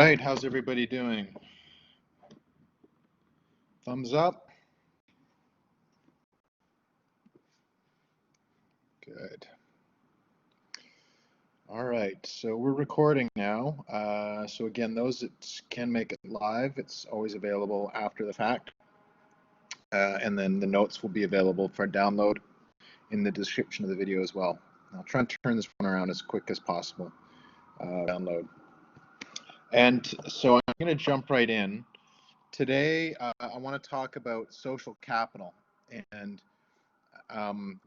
right, how's everybody doing? Thumbs up? Good. All right, so we're recording now. So again, those that can make it live, it's always available after the fact. And then the notes will be available for download in the description of the video as well. I'll try and turn this one around as quick as possible. Download. And so I'm going to jump right in. Today, I want to talk about social capital and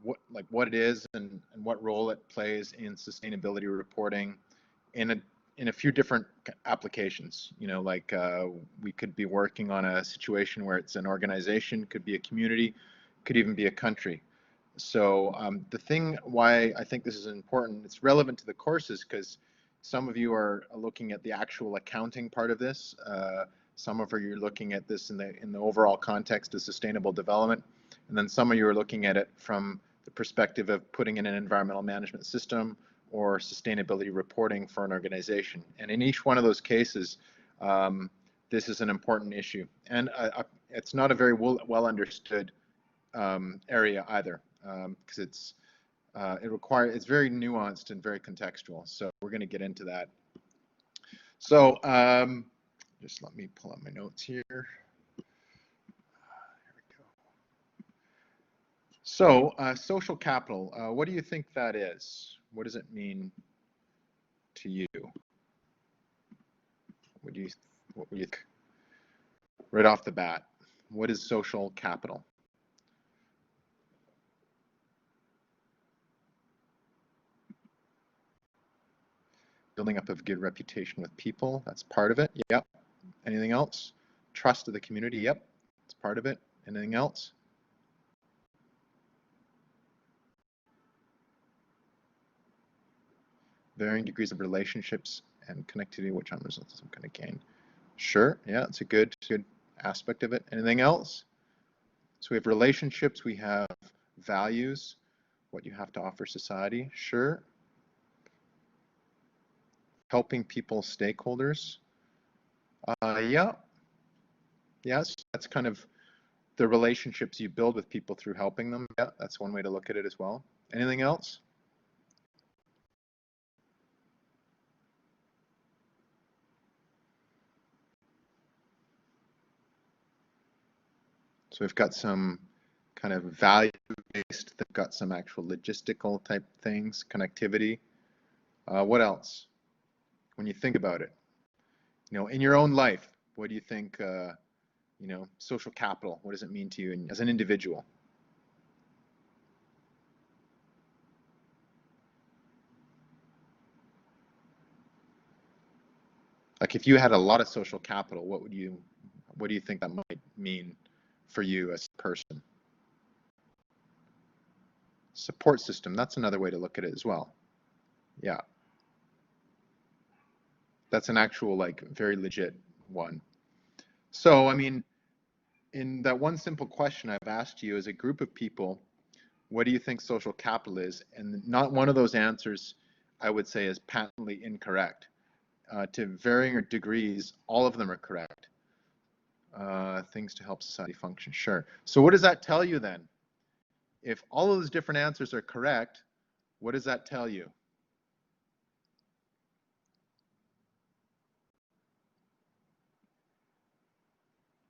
what it is and what role it plays in sustainability reporting in a few different applications. You know, like we could be working on a situation where it's an organization, could be a community, could even be a country. So the thing why I think this is important, it's relevant to the courses because some of you are looking at the actual accounting part of this. Some of you are looking at this in the overall context of sustainable development. And then some of you are looking at it from the perspective of putting in an environmental management system or sustainability reporting for an organization. And in each one of those cases, this is an important issue. And it's not a very well understood area either, because it's very nuanced and very contextual. So we're going to get into that. So just let me pull up my notes here. So social capital, what do you think that is? What does it mean to you? What do you think? Right off the bat, what is social capital? Building up a good reputation with people, that's part of it. Yep. Anything else? Trust of the community, yep, it's part of it. Anything else? Varying degrees of relationships and connectivity, which on results in some kind of gain. Sure, yeah, it's a good aspect of it. Anything else? So we have relationships, we have values, what you have to offer society. Sure. Helping people, stakeholders. Yeah. Yes, that's kind of the relationships you build with people through helping them. Yeah, that's one way to look at it as well. Anything else? So we've got some kind of value-based, they've got some actual logistical type things, connectivity. What else? When you think about it, you know, in your own life, what do you think, you know, social capital, what does it mean to you as an individual? Like if you had a lot of social capital, what do you think that might mean for you as a person? Support system, that's another way to look at it as well. Yeah. That's an actual, like, very legit one. So, I mean, in that one simple question I've asked you as a group of people, what do you think social capital is? And not one of those answers, I would say, is patently incorrect. To varying degrees, all of them are correct. Things to help society function, sure. So what does that tell you then? If all of those different answers are correct, what does that tell you?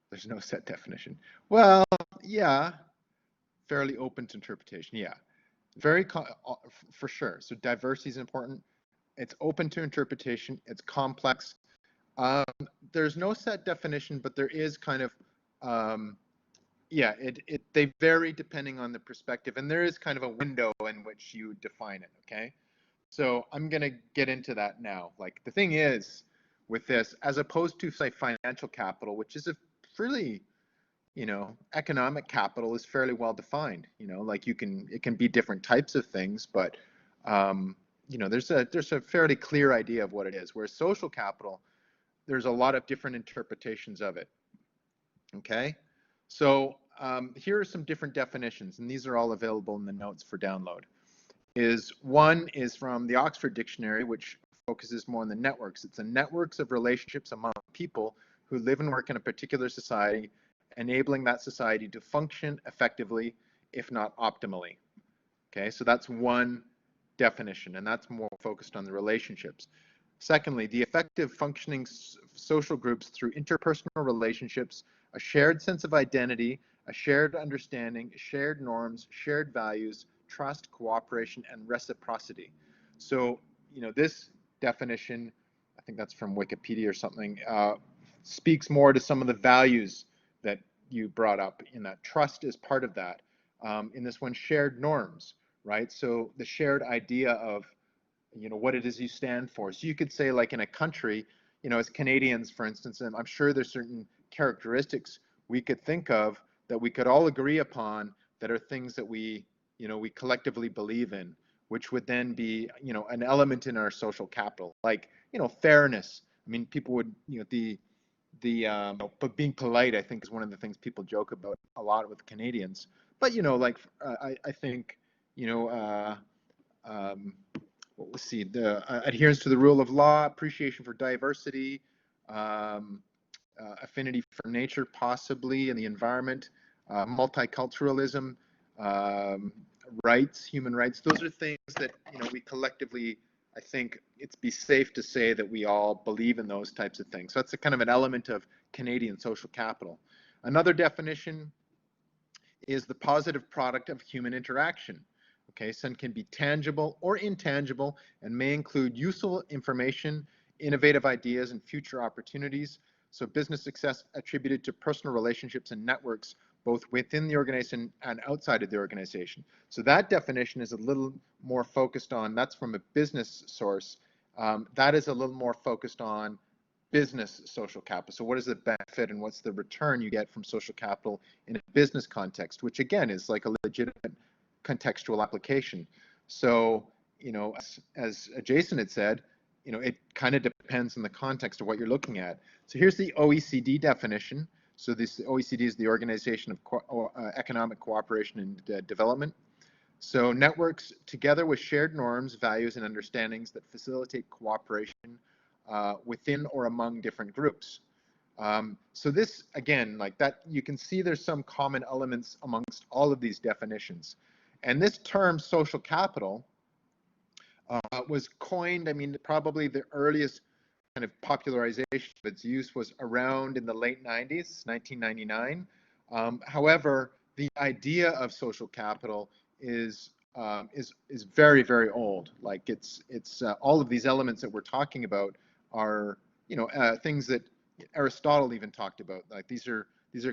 There's no set definition. Well, yeah, fairly open to interpretation, yeah. Very, for sure. So diversity is important. It's open to interpretation. It's complex. There's no set definition, but there is kind of, yeah, they vary depending on the perspective, and there is kind of a window in which you define it, okay? So I'm going to get into that now. Like, the thing is with this, as opposed to, say, financial capital, which is a really, you know, economic capital is fairly well defined. You know, like it can be different types of things, but you know, there's a fairly clear idea of what it is. Whereas social capital, there's a lot of different interpretations of it. Okay, so here are some different definitions, and these are all available in the notes for download. One is from the Oxford Dictionary, which focuses more on the networks. It's the networks of relationships among people who live and work in a particular society, enabling that society to function effectively, if not optimally. Okay, so that's one definition, and that's more focused on the relationships. Secondly, the effective functioning social groups through interpersonal relationships, a shared sense of identity, a shared understanding, shared norms, shared values, trust, cooperation, and reciprocity. So, this definition, I think that's from Wikipedia or something, speaks more to some of the values that you brought up in that. Trust is part of that. In this one, shared norms, right? So the shared idea of, what it is you stand for. So you could say, like in a country, as Canadians, for instance, and I'm sure there's certain characteristics we could think of that we could all agree upon that are things that we collectively believe in, which would then be, an element in our social capital, like, fairness. I mean, people would, but being polite, I think, is one of the things people joke about a lot with Canadians. But, like, I think, you know, let's see, the adherence to the rule of law, appreciation for diversity, affinity for nature, possibly, and the environment, multiculturalism, rights, human rights. Those are things that, we collectively, I think it's be safe to say that we all believe in those types of things. So that's a kind of an element of Canadian social capital. Another definition is the positive product of human interaction. Okay, some can be tangible or intangible and may include useful information, innovative ideas, and future opportunities. So business success attributed to personal relationships and networks, both within the organization and outside of the organization. So that definition is a little more focused on, that's from a business source. That is a little more focused on business social capital. So what is the benefit and what's the return you get from social capital in a business context, which again is like a legitimate contextual application. So, as Jason had said, it kind of depends on the context of what you're looking at. So here's the OECD definition. So this OECD is the Organization of Economic Cooperation and Development. So networks together with shared norms, values, and understandings that facilitate cooperation within or among different groups. So this, again, like that, you can see there's some common elements amongst all of these definitions. And this term social capital was coined, I mean, probably the earliest kind of popularization of its use was around in the late 90s, 1999. However, the idea of social capital is very, very old. Like it's all of these elements that we're talking about are, things that Aristotle even talked about. Like these are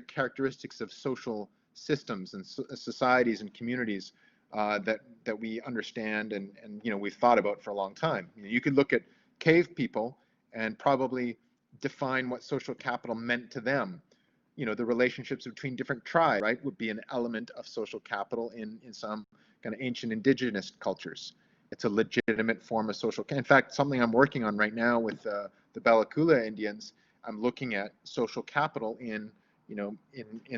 characteristics of social systems and societies and communities that we understand and we've thought about for a long time. You could look at cave people and probably define what social capital meant to them. The relationships between different tribes, right, would be an element of social capital in some kind of ancient indigenous cultures. It's a legitimate form of social. In fact, something I'm working on right now with the Balakula Indians, I'm looking at social capital in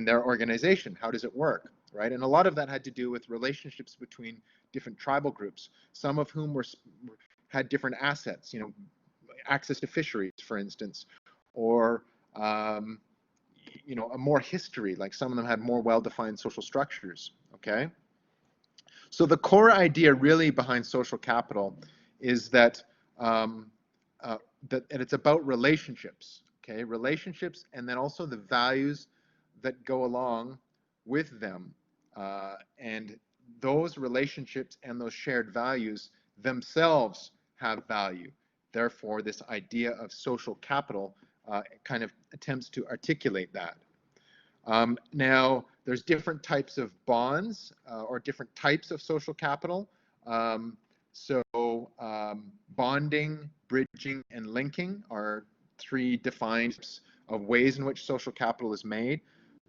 their organization. How does it work, right? And a lot of that had to do with relationships between different tribal groups, some of whom had different assets, access to fisheries, for instance, or a more history, like some of them had more well-defined social structures, okay? So the core idea really behind social capital is that, and it's about relationships, okay? Relationships, and then also the values that go along with them. And those relationships and those shared values themselves have value. Therefore, this idea of social capital kind of attempts to articulate that. Now, there's different types of bonds or different types of social capital. Bonding, bridging, and linking are three defined types of ways in which social capital is made.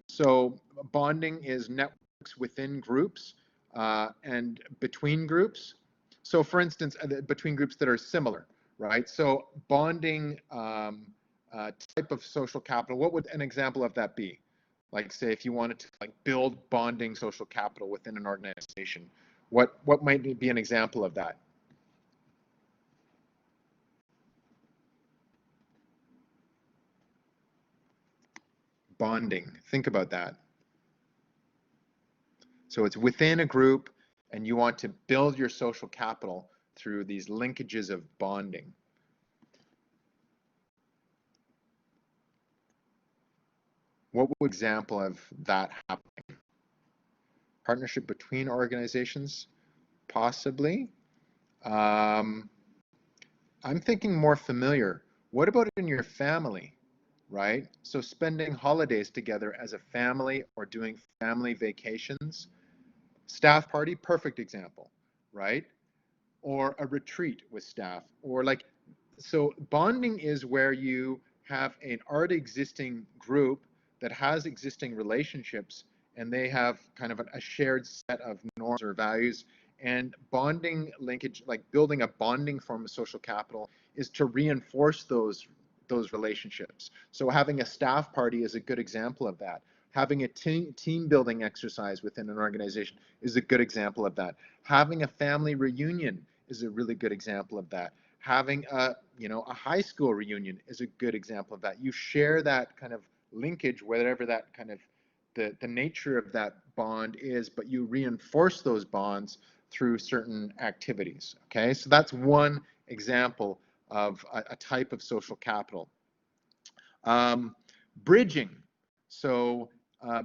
So bonding is networks within groups and between groups. So for instance, between groups that are similar, right? So bonding type of social capital, what would an example of that be? Like say if you wanted to build bonding social capital within an organization, what might be an example of that? bonding. Think about that. So it's within a group, and you want to build your social capital through these linkages of bonding. What would example of that happening? Partnership between organizations? Possibly. I'm thinking more familiar. What about in your family, right? So spending holidays together as a family or doing family vacations. Staff party, perfect example, right? Or a retreat with staff, or like, so bonding is where you have an already existing group that has existing relationships, and they have kind of a shared set of norms or values. And bonding linkage, like building a bonding form of social capital, is to reinforce those relationships. So having a staff party is a good example of that. Having a team building exercise within an organization is a good example of that. Having a family reunion is a really good example of that. Having a high school reunion is a good example of that. You share that kind of linkage, whatever that kind of the nature of that bond is, but you reinforce those bonds through certain activities. Okay, so that's one example of a type of social capital. Um, Bridging. So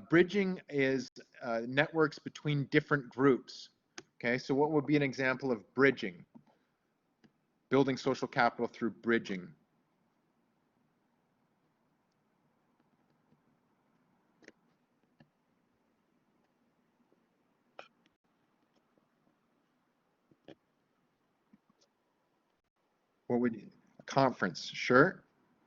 bridging is networks between different groups. Okay, so what would be an example of bridging? Building social capital through bridging. What would a conference? Sure.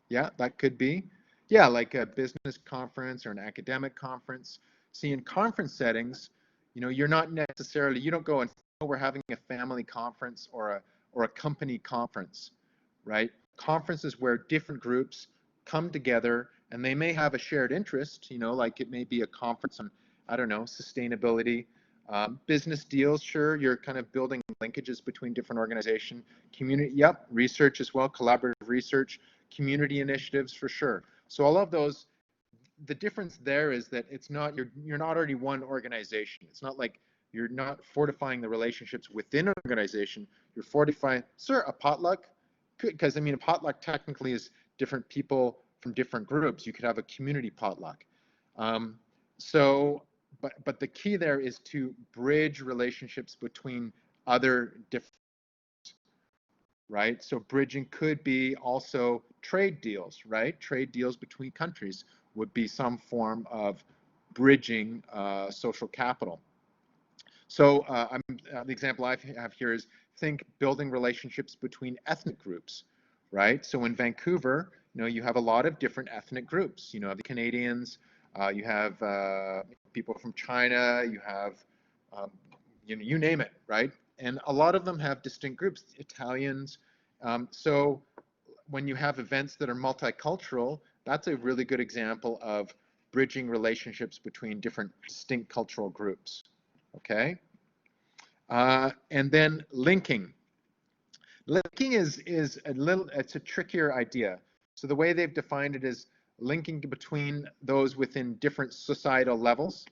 Yeah, that could be. Yeah, like a business conference or an academic conference. See, in conference settings, you're not necessarily, you don't go and, oh, we're having a family conference or a company conference, right? Conferences where different groups come together and they may have a shared interest, like it may be a conference on, I don't know, sustainability, business deals. Sure, you're kind of building linkages between different organizations. Community, yep, research as well, collaborative research, community initiatives for sure. So all of those, the difference there is that it's not, you're not already one organization. It's not like you're not fortifying the relationships within an organization. You're fortifying, sir, a potluck, because I mean, a potluck technically is different people from different groups. You could have a community potluck. Um, so, but the key there is to bridge relationships between other different, right? So bridging could be also trade deals, right? Trade deals between countries would be some form of bridging social capital. So the example I have here is think building relationships between ethnic groups, right? So in Vancouver, you have a lot of different ethnic groups. You have the Canadians, you have people from China, you have, um, you name it, right? And a lot of them have distinct groups, Italians. So when you have events that are multicultural, that's a really good example of bridging relationships between different distinct cultural groups. Okay, and then linking. Linking is it's a trickier idea. So the way they've defined it is linking between those within different societal levels.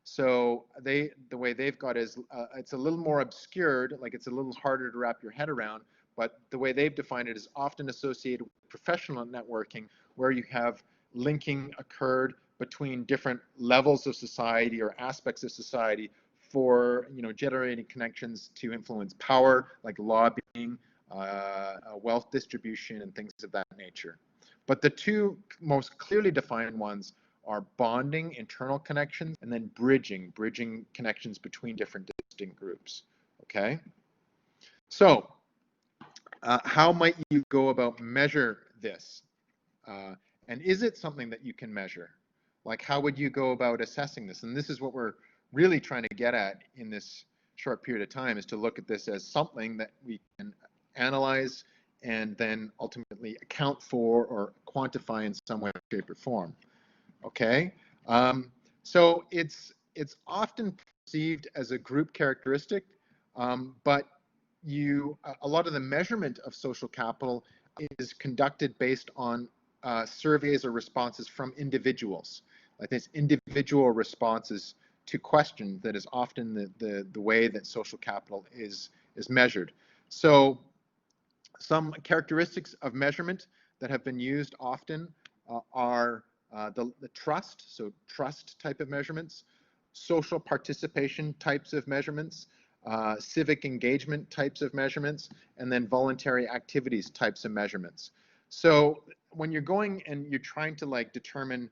So the way they've got is it's a little more obscured, like it's a little harder to wrap your head around. But the way they've defined it is often associated with professional networking, where you have linking occurred between different levels of society or aspects of society for generating connections to influence power, like lobbying, wealth distribution, and things of that nature. But the two most clearly defined ones are bonding, internal connections, and then bridging connections between different distinct groups. Okay? So, how might you go about measure this? And is it something that you can measure? Like, how would you go about assessing this? And this is what we're really trying to get at in this short period of time, is to look at this as something that we can analyze and then ultimately account for or quantify in some way, shape, or form. Okay, so it's often perceived as a group characteristic, but a lot of the measurement of social capital is conducted based on surveys or responses from individuals. like this individual responses to questions that is often the way that social capital is measured. So some characteristics of measurement that have been used often are the trust, so trust type of measurements, social participation types of measurements, civic engagement types of measurements, and then voluntary activities types of measurements. So when you're going and you're trying to like determine,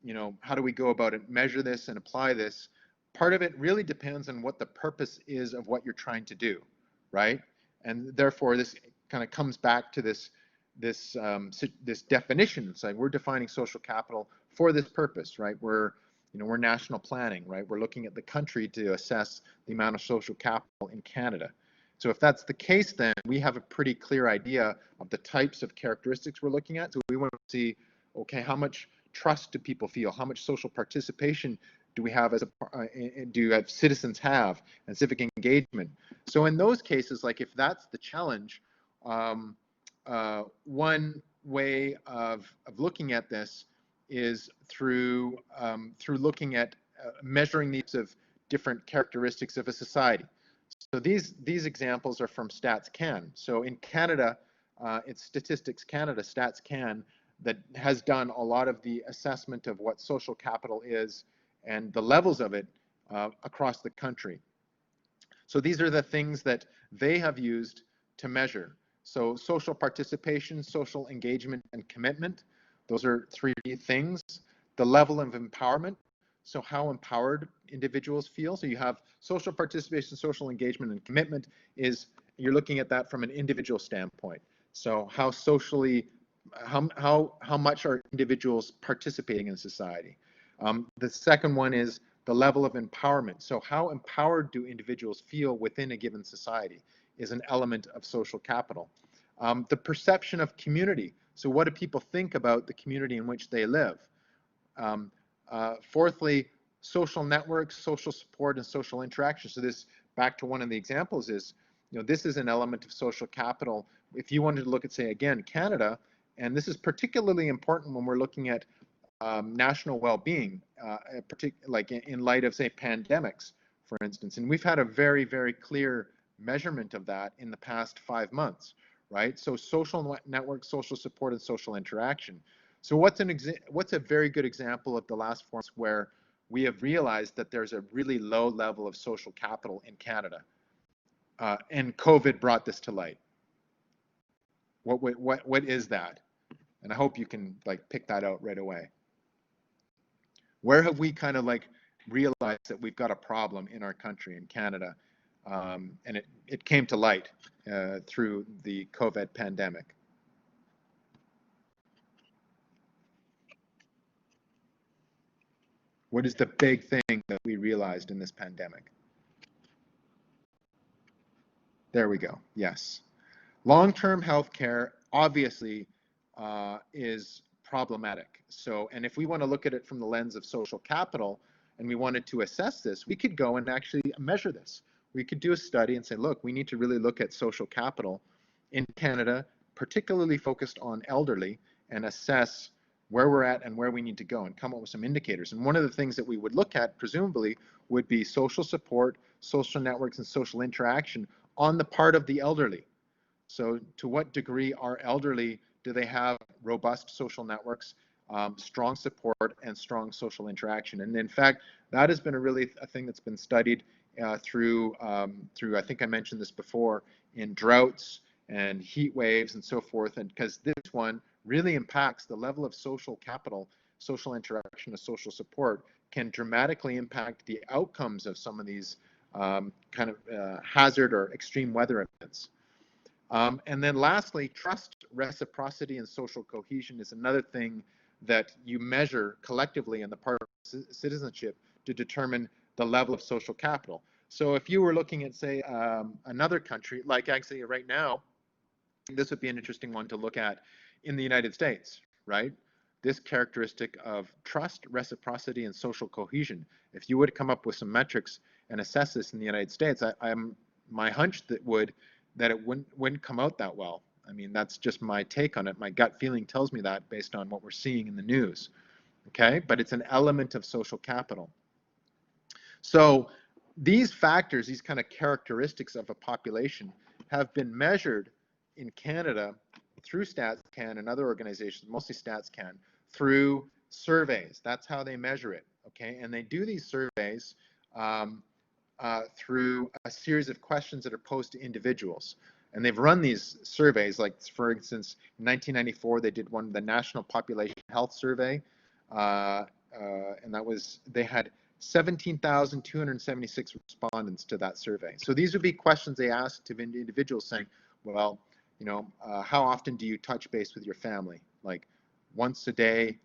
you know, how do we go about it, measure this and apply this, part of it really depends on what the purpose is of what you're trying to do, right? And therefore, this kind of comes back to this definition. It's like we're defining social capital for this purpose, right? We're national planning, right? We're looking at the country to assess the amount of social capital in Canada. So if that's the case, then we have a pretty clear idea of the types of characteristics we're looking at. So we want to see, okay, how much trust do people feel? How much social participation do we have do citizens have, and civic engagement? So in those cases, like if that's the challenge, one way of looking at this is through looking at measuring these of different characteristics of a society. So these examples are from Stats Can. So in Canada, it's Statistics Canada, Stats Can, that has done a lot of the assessment of what social capital is and the levels of it across the country. So these are the things that they have used to measure. So social participation, social engagement, and commitment. Those are three things. The level of empowerment. So how empowered individuals feel. So you have social participation, social engagement, and commitment is, you're looking at that from an individual standpoint. So how socially, how much are individuals participating in society? The second one is the level of empowerment. So how empowered do individuals feel within a given society is an element of social capital. The perception of community. So what do people think about the community in which they live? Fourthly, social networks, social support, and social interaction. So this, back to one of the examples, is, you know, this is an element of social capital. If you wanted to look at, say, again, Canada, and this is particularly important when we're looking at national well-being, like in light of, say, pandemics, for instance. And we've had a very, very clear measurement of that in the past 5 months, right? So social network, social support, and social interaction. So what's a very good example of the last 4 months where we have realized that there's a really low level of social capital in Canada, and COVID brought this to light? What is that? And I hope you can like pick that out right away. Where have we kind of like realized that we've got a problem in our country, in Canada, and it came to light through the COVID pandemic? What is the big thing that we realized in this pandemic? There we go. Yes. Long-term health care obviously is problematic. So, and if we want to look at it from the lens of social capital and we wanted to assess this, we could go and actually measure this. We could do a study and say, look, we need to really look at social capital in Canada, particularly focused on elderly, and assess where we're at and where we need to go and come up with some indicators. And one of the things that we would look at, presumably, would be social support, social networks, and social interaction on the part of the elderly. So to what degree are elderly, do they have robust social networks, strong support, and strong social interaction? And in fact, that has been a thing that's been studied through, I think I mentioned this before, in droughts and heat waves and so forth, and because this one really impacts the level of social capital, social interaction, and social support can dramatically impact the outcomes of some of these kind of hazard or extreme weather events. And then lastly, trust, reciprocity, and social cohesion is another thing that you measure collectively in the part of citizenship to determine the level of social capital. So if you were looking at, say, another country, like actually right now, this would be an interesting one to look at in the United States, right? This characteristic of trust, reciprocity, and social cohesion. If you would come up with some metrics and assess this in the United States, my hunch that it wouldn't come out that well. I mean, that's just my take on it. My gut feeling tells me that based on what we're seeing in the news. okay? But it's an element of social capital. So these factors, these kind of characteristics of a population have been measured in Canada through StatsCan and other organizations, mostly StatsCan, through surveys. That's how they measure it, okay? And they do these surveys through a series of questions that are posed to individuals. And they've run these surveys, like for instance, in 1994, they did one, the National Population Health Survey, and that was, they had 17,276 respondents to that survey. So these would be questions they asked to individuals saying, well, you know, how often do you touch base with your family? Like once a day,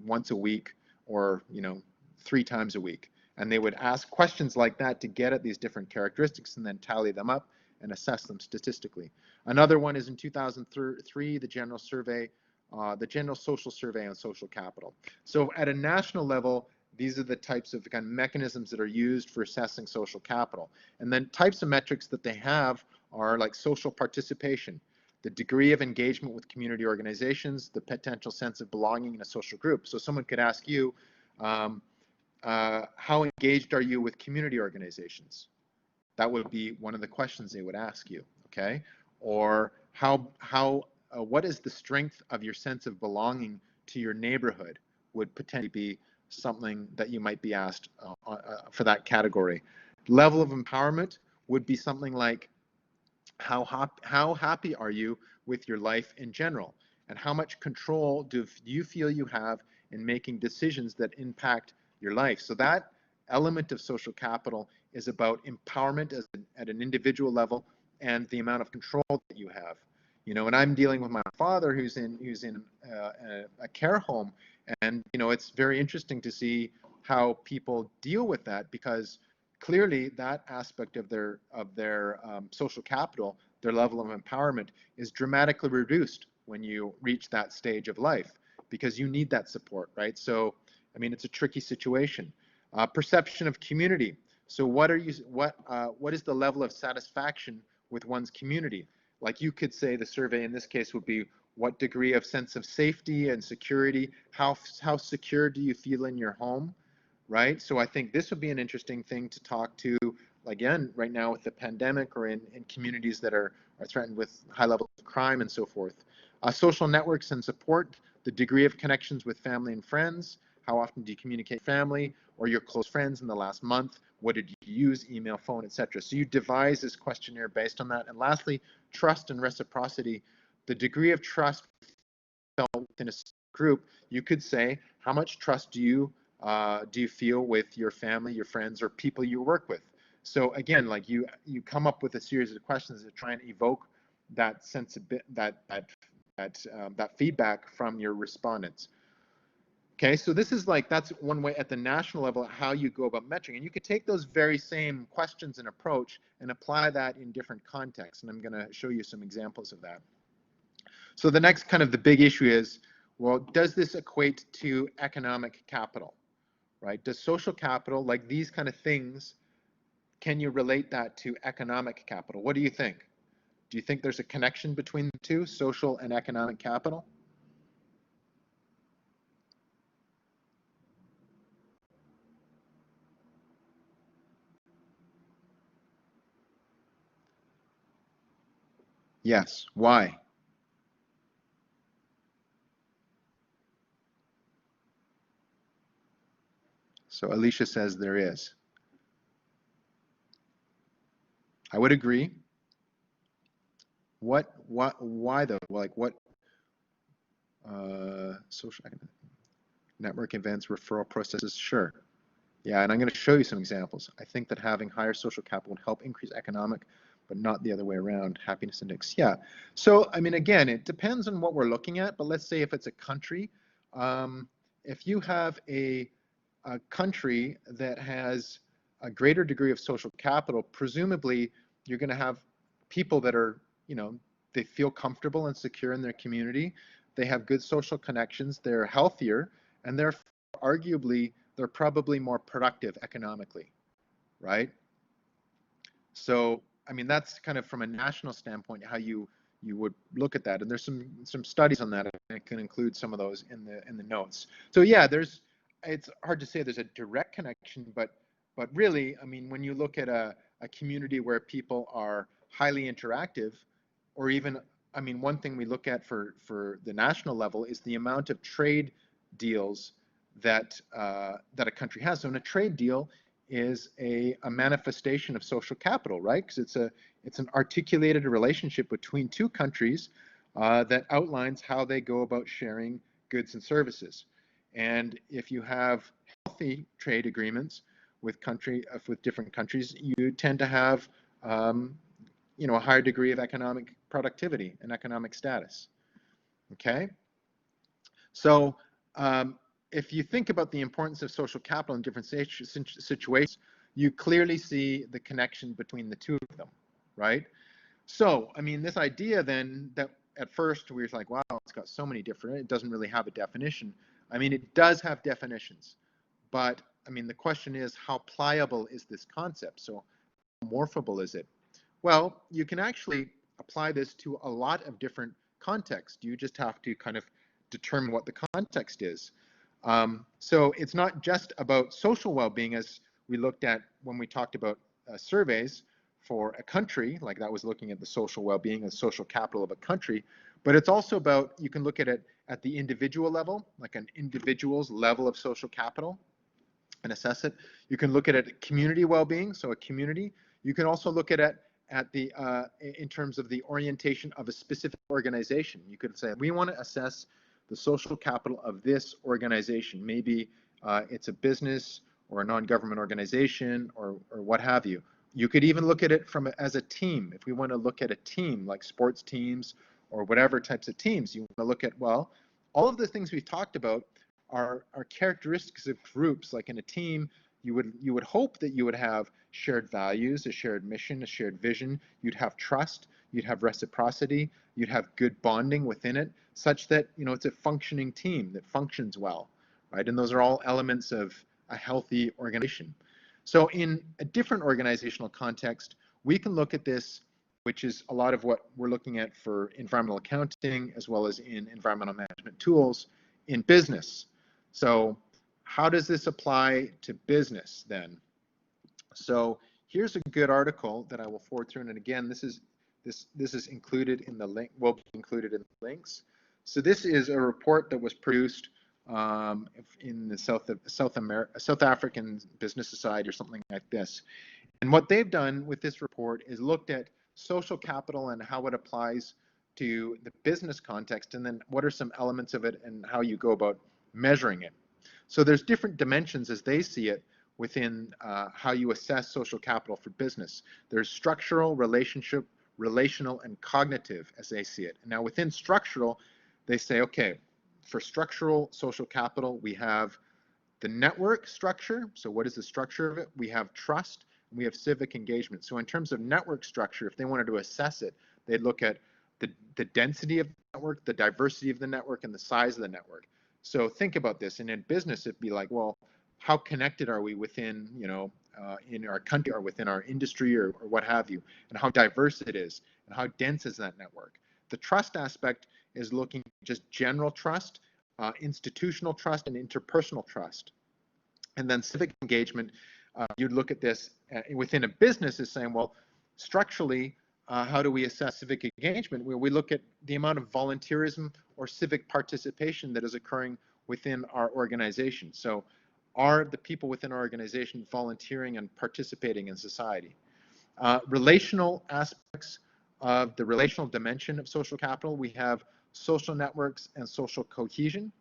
once a week, or, you know, 3 times a week. And they would ask questions like that to get at these different characteristics and then tally them up and assess them statistically. Another one is in 2003, the General Survey, the General Social Survey on Social Capital. So at a national level, these are the types of kind of mechanisms that are used for assessing social capital. And then types of metrics that they have are like social participation, the degree of engagement with community organizations, the potential sense of belonging in a social group. So someone could ask you, how engaged are you with community organizations? That would be one of the questions they would ask you, okay? Or what is the strength of your sense of belonging to your neighborhood would potentially be something that you might be asked for that category. Level of empowerment would be something like, how happy are you with your life in general? And how much control do you feel you have in making decisions that impact your life? So that element of social capital is about empowerment at an individual level and the amount of control that you have. You know, and I'm dealing with my father who's in a care home, and you know, it's very interesting to see how people deal with that, because clearly that aspect of their social capital, their level of empowerment, is dramatically reduced when you reach that stage of life, because you need that support, right? So, I mean, it's a tricky situation. Perception of community. So, what is the level of satisfaction with one's community? Like you could say the survey in this case would be, what degree of sense of safety and security? How secure do you feel in your home? Right? So I think this would be an interesting thing to talk to, again, right now with the pandemic, or in communities that are threatened with high levels of crime and so forth. Social networks and support, the degree of connections with family and friends. How often do you communicate with family or your close friends in the last month? What did you use, email, phone, etc.? So you devise this questionnaire based on that. And lastly, trust and reciprocity, the degree of trust felt within a group. You could say, how much trust do you feel with your family, your friends, or people you work with? So again, like you come up with a series of questions that try and evoke that sense of that feedback from your respondents. Okay, so this is like, that's one way at the national level how you go about measuring, and you could take those very same questions and approach and apply that in different contexts, and I'm going to show you some examples of that. So the next kind of the big issue is, well, does this equate to economic capital, right? Does social capital, like these kind of things, can you relate that to economic capital? What do you think? Do you think there's a connection between the two, social and economic capital? Yes. Why? So Alicia says there is. I would agree. Why though? Like what, social network events, referral processes? Sure. Yeah, and I'm going to show you some examples. I think that having higher social capital would help increase economic, but not the other way around, happiness index. Yeah. So, I mean, again, it depends on what we're looking at, but let's say if it's a country, if you have a country that has a greater degree of social capital, presumably you're going to have people that are, you know, they feel comfortable and secure in their community. They have good social connections. They're healthier, and they're arguably, they're probably more productive economically, right? So, I mean, that's kind of from a national standpoint how you you would look at that. And there's some studies on that. I can include some of those in the notes. So yeah, it's hard to say there's a direct connection, but really, I mean, when you look at a community where people are highly interactive, or even, I mean, one thing we look at for the national level is the amount of trade deals that that a country has. So in a trade deal is a manifestation of social capital, right? Because it's an articulated relationship between two countries that outlines how they go about sharing goods and services. And if you have healthy trade agreements with different countries, you tend to have a higher degree of economic productivity and economic status. Okay, so if you think about the importance of social capital in different situations, you clearly see the connection between the two of them, right? So, I mean, this idea then that at first we were like, wow, it's got so many different, it doesn't really have a definition. I mean, it does have definitions, but I mean, the question is, how pliable is this concept? So, how morphable is it? Well, you can actually apply this to a lot of different contexts. You just have to kind of determine what the context is. So it's not just about social well-being, as we looked at when we talked about surveys for a country, like that was looking at the social well-being and social capital of a country, but it's also about, you can look at it at the individual level, like an individual's level of social capital, and assess it. You can look at it at community well-being, so a community. You can also look at it in terms of the orientation of a specific organization. You could say, we want to assess the social capital of this organization. Maybe it's a business or a non-government organization or what have you. You could even look at it as a team. If we want to look at a team, like sports teams or whatever types of teams, you want to look at, well, all of the things we've talked about are characteristics of groups. Like in a team, you would hope that you would have shared values, a shared mission, a shared vision. You'd have trust, you'd have reciprocity, you'd have good bonding within it, such that it's a functioning team that functions well, right? And those are all elements of a healthy organization. So in a different organizational context, we can look at this, which is a lot of what we're looking at for environmental accounting, as well as in environmental management tools in business. So how does this apply to business then? So here's a good article that I will forward through, and again, this is included in the link, will be included in the links. So this is a report that was produced in the South African Business Society or something like this. And what they've done with this report is looked at social capital and how it applies to the business context, and then what are some elements of it and how you go about measuring it. So there's different dimensions as they see it within how you assess social capital for business. There's structural, relational, and cognitive as they see it. And now within structural, they say, okay, for structural social capital, we have the network structure. So what is the structure of it? We have trust, and we have civic engagement. So in terms of network structure, if they wanted to assess it, they'd look at the density of the network, the diversity of the network, and the size of the network. So think about this. And in business, it'd be like, well, how connected are we within, in our country or within our industry or what have you, and how diverse it is, and how dense is that network. The trust aspect is looking at just general trust, institutional trust, and interpersonal trust. And then civic engagement, you'd look at this within a business as saying, well, structurally, how do we assess civic engagement? Where we look at the amount of volunteerism or civic participation that is occurring within our organization. So are the people within our organization volunteering and participating in society? Relational aspects of the relational dimension of social capital, we have social networks and social cohesion.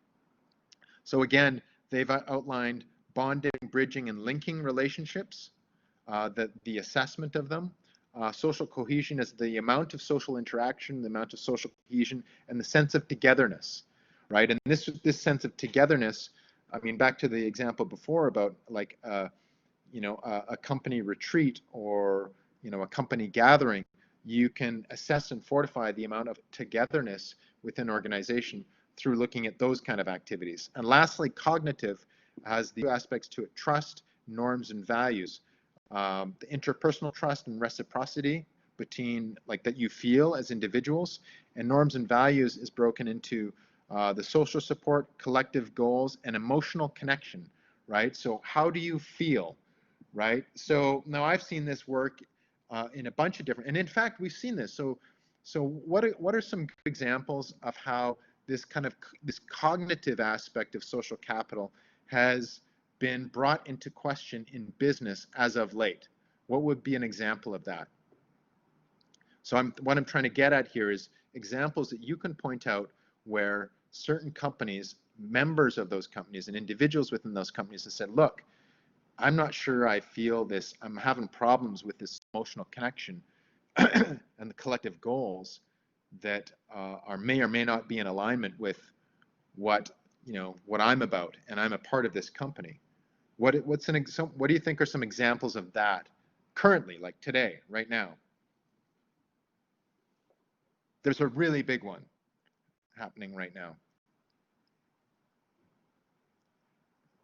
So again, they've outlined bonding, bridging, and linking relationships, the assessment of them. Social cohesion is the amount of social interaction, the amount of social cohesion, and the sense of togetherness, right? And this sense of togetherness, I mean, back to the example before about like, a company retreat or, a company gathering, you can assess and fortify the amount of togetherness within an organization through looking at those kind of activities. And lastly, cognitive has the aspects to it: trust, norms, and values. The interpersonal trust and reciprocity, between, like, that you feel as individuals, and norms and values is broken into the social support, collective goals, and emotional connection, right? So how do you feel, right? So now I've seen this work in a bunch of different, and in fact, we've seen this. So what are some good examples of how this kind of this cognitive aspect of social capital has been brought into question in business as of late? What would be an example of that? So what I'm trying to get at here is examples that you can point out where certain companies, members of those companies, and individuals within those companies have said, look, I'm not sure I feel this, I'm having problems with this emotional connection and the collective goals that are may or may not be in alignment with what, what I'm about, and I'm a part of this company. What do you think are some examples of that currently, like today, right now? There's a really big one happening right now.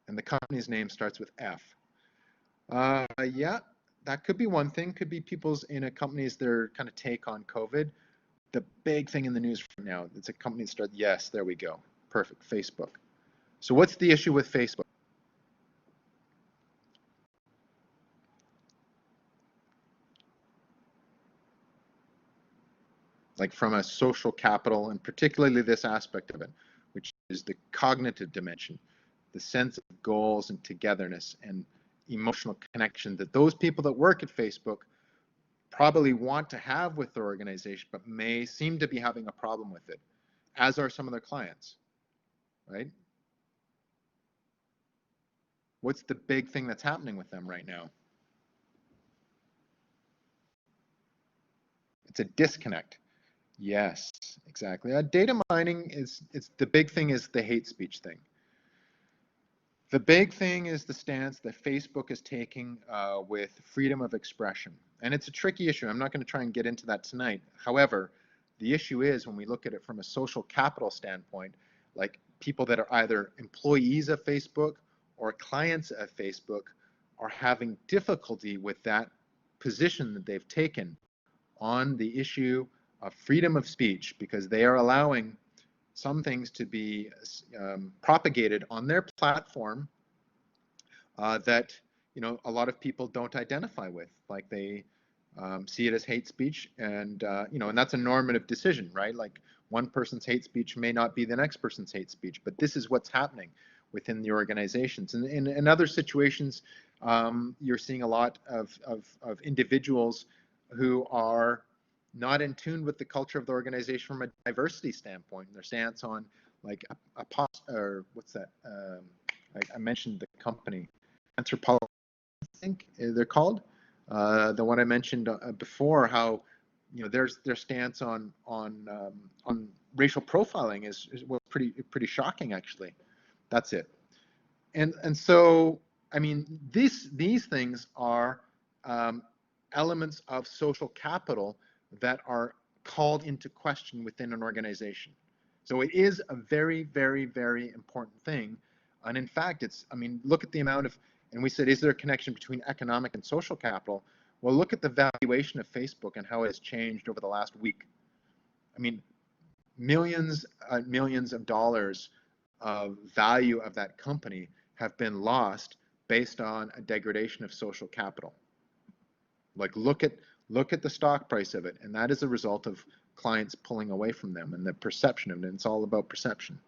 And the company's name starts with F. Yeah, that could be one thing. Could be people's in a company's their kind of take on COVID. The big thing in the news right now, it's a company that starts, yes, there we go. Perfect, Facebook. So what's the issue with Facebook? Like from a social capital, and particularly this aspect of it, which is the cognitive dimension, the sense of goals and togetherness and emotional connection that those people that work at Facebook probably want to have with their organization, but may seem to be having a problem with it, as are some of their clients, right? What's the big thing that's happening with them right now? It's a disconnect. Yes, exactly. Data mining it's the big thing is the hate speech thing. The big thing is the stance that Facebook is taking with freedom of expression. And it's a tricky issue. I'm not going to try and get into that tonight. However, the issue is when we look at it from a social capital standpoint, like people that are either employees of Facebook or clients of Facebook are having difficulty with that position that they've taken on the issue of freedom of speech, because they are allowing some things to be propagated on their platform that a lot of people don't identify with, like they see it as hate speech, and and that's a normative decision, right? Like one person's hate speech may not be the next person's hate speech, but this is what's happening within the organizations. And in other situations, you're seeing a lot of individuals who are not in tune with the culture of the organization from a diversity standpoint. Their stance on like or what's that? I mentioned the company, Anthropology, I think they're called. The one I mentioned before, how their stance on racial profiling was pretty shocking, actually. That's it. And so I mean these things are elements of social capital that are called into question within an organization. So it is a very, very, very important thing. And in fact, I mean, look at the amount of, and we said, is there a connection between economic and social capital? Well, look at the valuation of Facebook and how it has changed over the last week. I mean, millions of dollars of value of that company have been lost based on a degradation of social capital. Like look at the stock price of it, and that is a result of clients pulling away from them and the perception of it. And it's all about perception.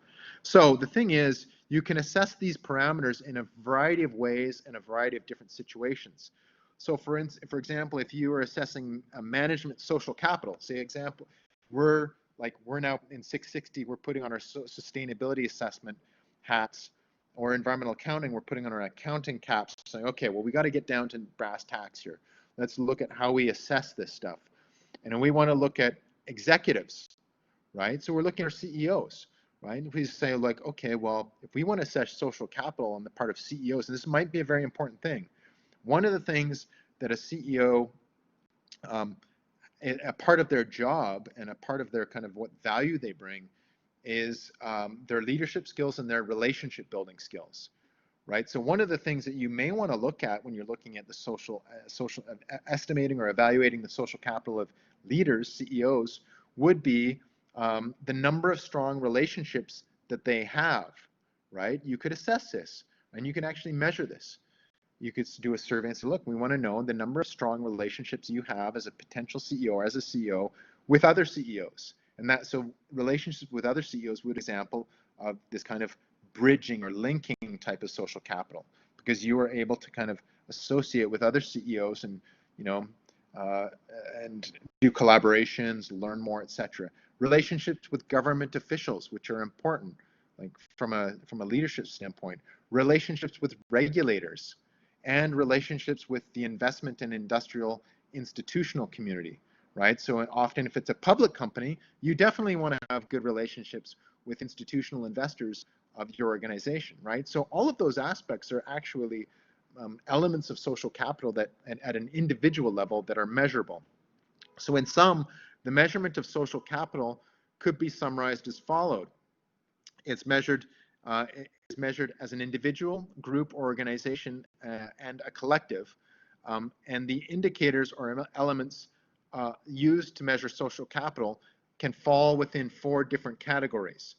So the thing is, you can assess these parameters in a variety of ways in a variety of different situations. So for example, if you are assessing a management social capital, say example, we're now in 660, we're putting on our sustainability assessment hats, or environmental accounting, we're putting on our accounting caps, saying, okay, well, we got to get down to brass tacks here. Let's look at how we assess this stuff. And then we want to look at executives, right? So we're looking at our CEOs, right? If we say like, okay, well, if we want to assess social capital on the part of CEOs, and this might be a very important thing. One of the things that a CEO, a part of their job and a part of their kind of what value they bring is their leadership skills and their relationship building skills, right? So one of the things that you may want to look at when you're looking at the estimating or evaluating the social capital of leaders, CEOs, would be the number of strong relationships that they have, right? You could assess this, and you can actually measure this. You could do a survey and say, look, we want to know the number of strong relationships you have as a potential CEO or as a CEO with other CEOs. And that, so relationships with other CEOs would be an example of this kind of bridging or linking type of social capital, because you are able to kind of associate with other CEOs and, you know, uh, and do collaborations, learn more, etc. Relationships with government officials, which are important, like from a leadership standpoint. Relationships with regulators, and relationships with the investment and industrial institutional community, right? So often if it's a public company, you definitely want to have good relationships with institutional investors of your organization, right? So all of those aspects are actually elements of social capital that at an individual level that are measurable. So in sum, the measurement of social capital could be summarized as followed. It's measured as an individual, group, or organization, and a collective. And the indicators or elements used to measure social capital can fall within 4 different categories,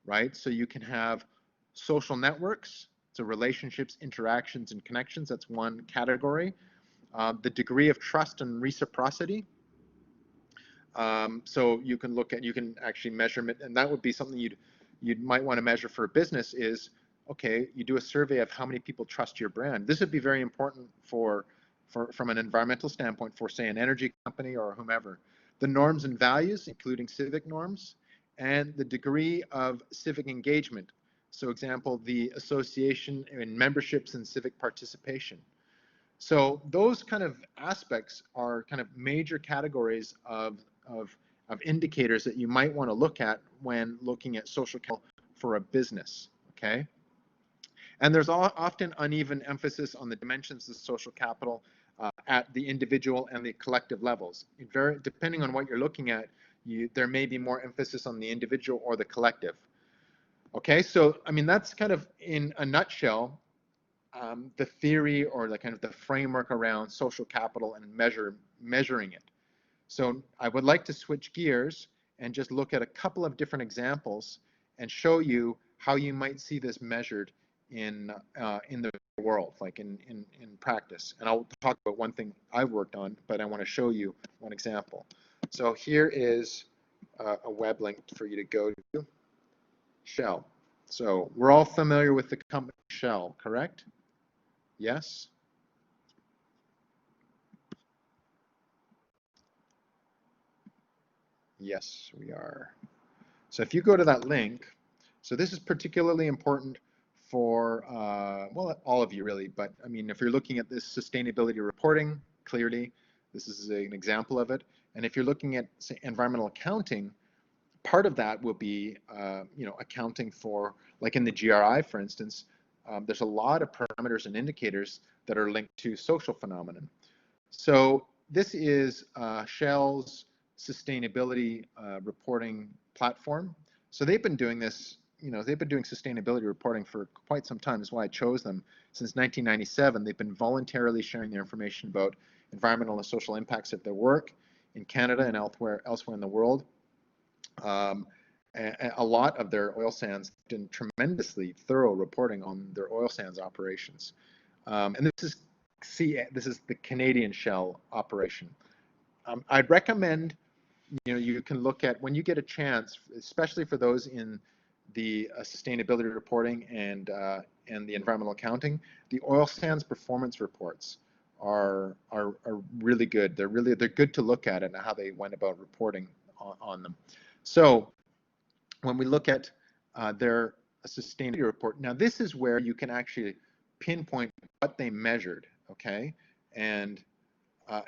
right? So you can have social networks, so relationships, interactions, and connections. That's one category. The degree of trust and reciprocity. So you can actually measure it, and that would be something you might want to measure for a business is, okay, you do a survey of how many people trust your brand. This would be very important from an environmental standpoint for, say, an energy company or whomever. The norms and values, including civic norms, and the degree of civic engagement. So example, the association in memberships and civic participation. So those kind of aspects are kind of major categories of indicators that you might want to look at when looking at social capital for a business, okay? And there's often uneven emphasis on the dimensions of social capital at the individual and the collective levels. Depending on what you're looking at, there may be more emphasis on the individual or the collective. Okay, so I mean, that's kind of in a nutshell the theory or the kind of the framework around social capital and measuring it. So I would like to switch gears and just look at a couple of different examples and show you how you might see this measured in the world, like in practice. And I'll talk about one thing I've worked on, but I want to show you one example. So here is a web link for you to go to, Shell. So we're all familiar with the company Shell, correct? Yes? Yes, we are. So if you go to that link, so this is particularly important for, well, all of you really, but I mean, if you're looking at this sustainability reporting, clearly, this is an example of it. And if you're looking at, say, environmental accounting, part of that will be, you know, accounting for, like in the GRI, for instance, there's a lot of parameters and indicators that are linked to social phenomenon. So this is Shell's sustainability reporting platform. So they've been doing this, you know, they've been doing sustainability reporting for quite some time. That's why I chose them. Since 1997, they've been voluntarily sharing their information about environmental and social impacts of their work in Canada and elsewhere in the world. A lot of their oil sands did tremendously thorough reporting on their oil sands operations. And this is the Canadian Shell operation. I'd recommend, you know, you can look at, when you get a chance, especially for those in the sustainability reporting and the environmental accounting, the oil sands performance reports are really good. They're good to look at and how they went about reporting on them. So when we look at their sustainability report, now this is where you can actually pinpoint what they measured, okay? And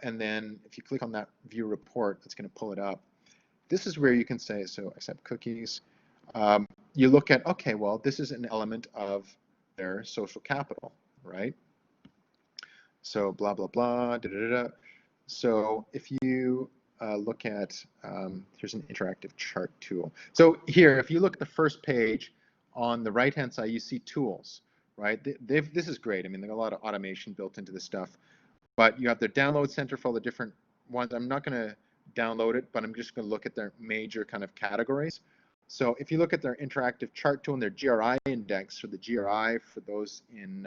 then if you click on that view report, it's going to pull it up. This is where you can say, so accept cookies. You look at, okay, well, this is an element of their social capital, right? So blah, blah, blah, da, da, da. So if you look at, here's an interactive chart tool. So here, if you look at the first page, on the right-hand side, you see tools, right? This is great. I mean, there's a lot of automation built into this stuff, but you have their download center for all the different ones. I'm not going to download it, but I'm just going to look at their major kind of categories. So if you look at their interactive chart tool and their GRI index, or the GRI for those in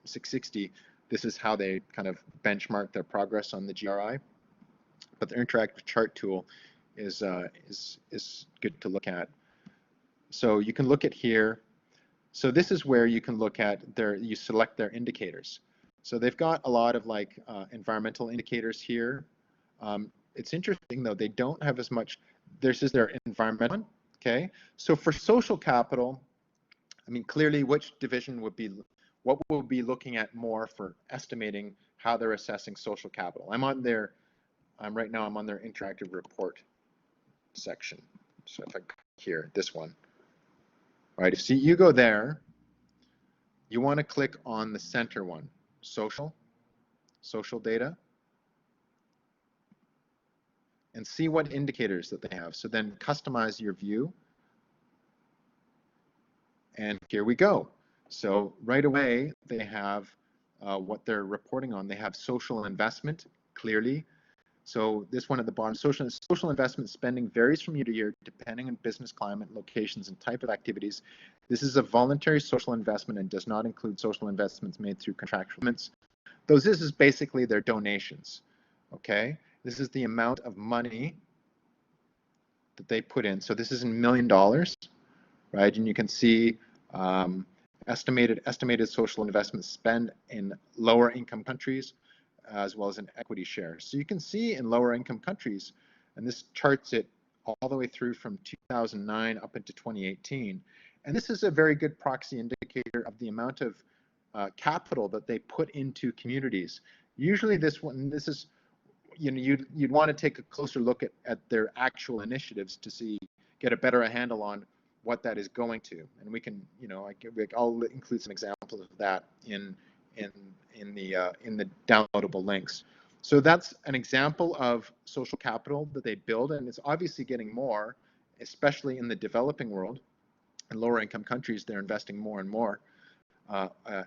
660, this is how they kind of benchmark their progress on the GRI. But the interactive chart tool is good to look at. So you can look at here. So this is where you can look at you select their indicators. So they've got a lot of like environmental indicators here. It's interesting though, they don't have as much. This is their environmental one, okay? So for social capital, I mean, clearly which division would be, what we'll be looking at more for estimating how they're assessing social capital. Right now I'm on their interactive report section. So if I go here, this one, right? If you go there, you want to click on the center one, social data, and see what indicators that they have. So then customize your view. And here we go. So right away, they have what they're reporting on. They have social investment, clearly. So this one at the bottom, social investment spending varies from year to year depending on business climate, locations, and type of activities. This is a voluntary social investment and does not include social investments made through contractual agreements. This is basically their donations, okay? This is the amount of money that they put in. So this is in $1 million, right? And you can see estimated social investment spend in lower income countries, as well as in equity shares. So you can see in lower income countries, and this charts it all the way through from 2009 up into 2018. And this is a very good proxy indicator of the amount of capital that they put into communities. Usually this is, you know, you'd want to take a closer look at their actual initiatives to get a better handle on what that is going to. And we can, you know, I'll include some examples of that in the downloadable links. So that's an example of social capital that they build, and it's obviously getting more, especially in the developing world. In lower income countries, they're investing more and more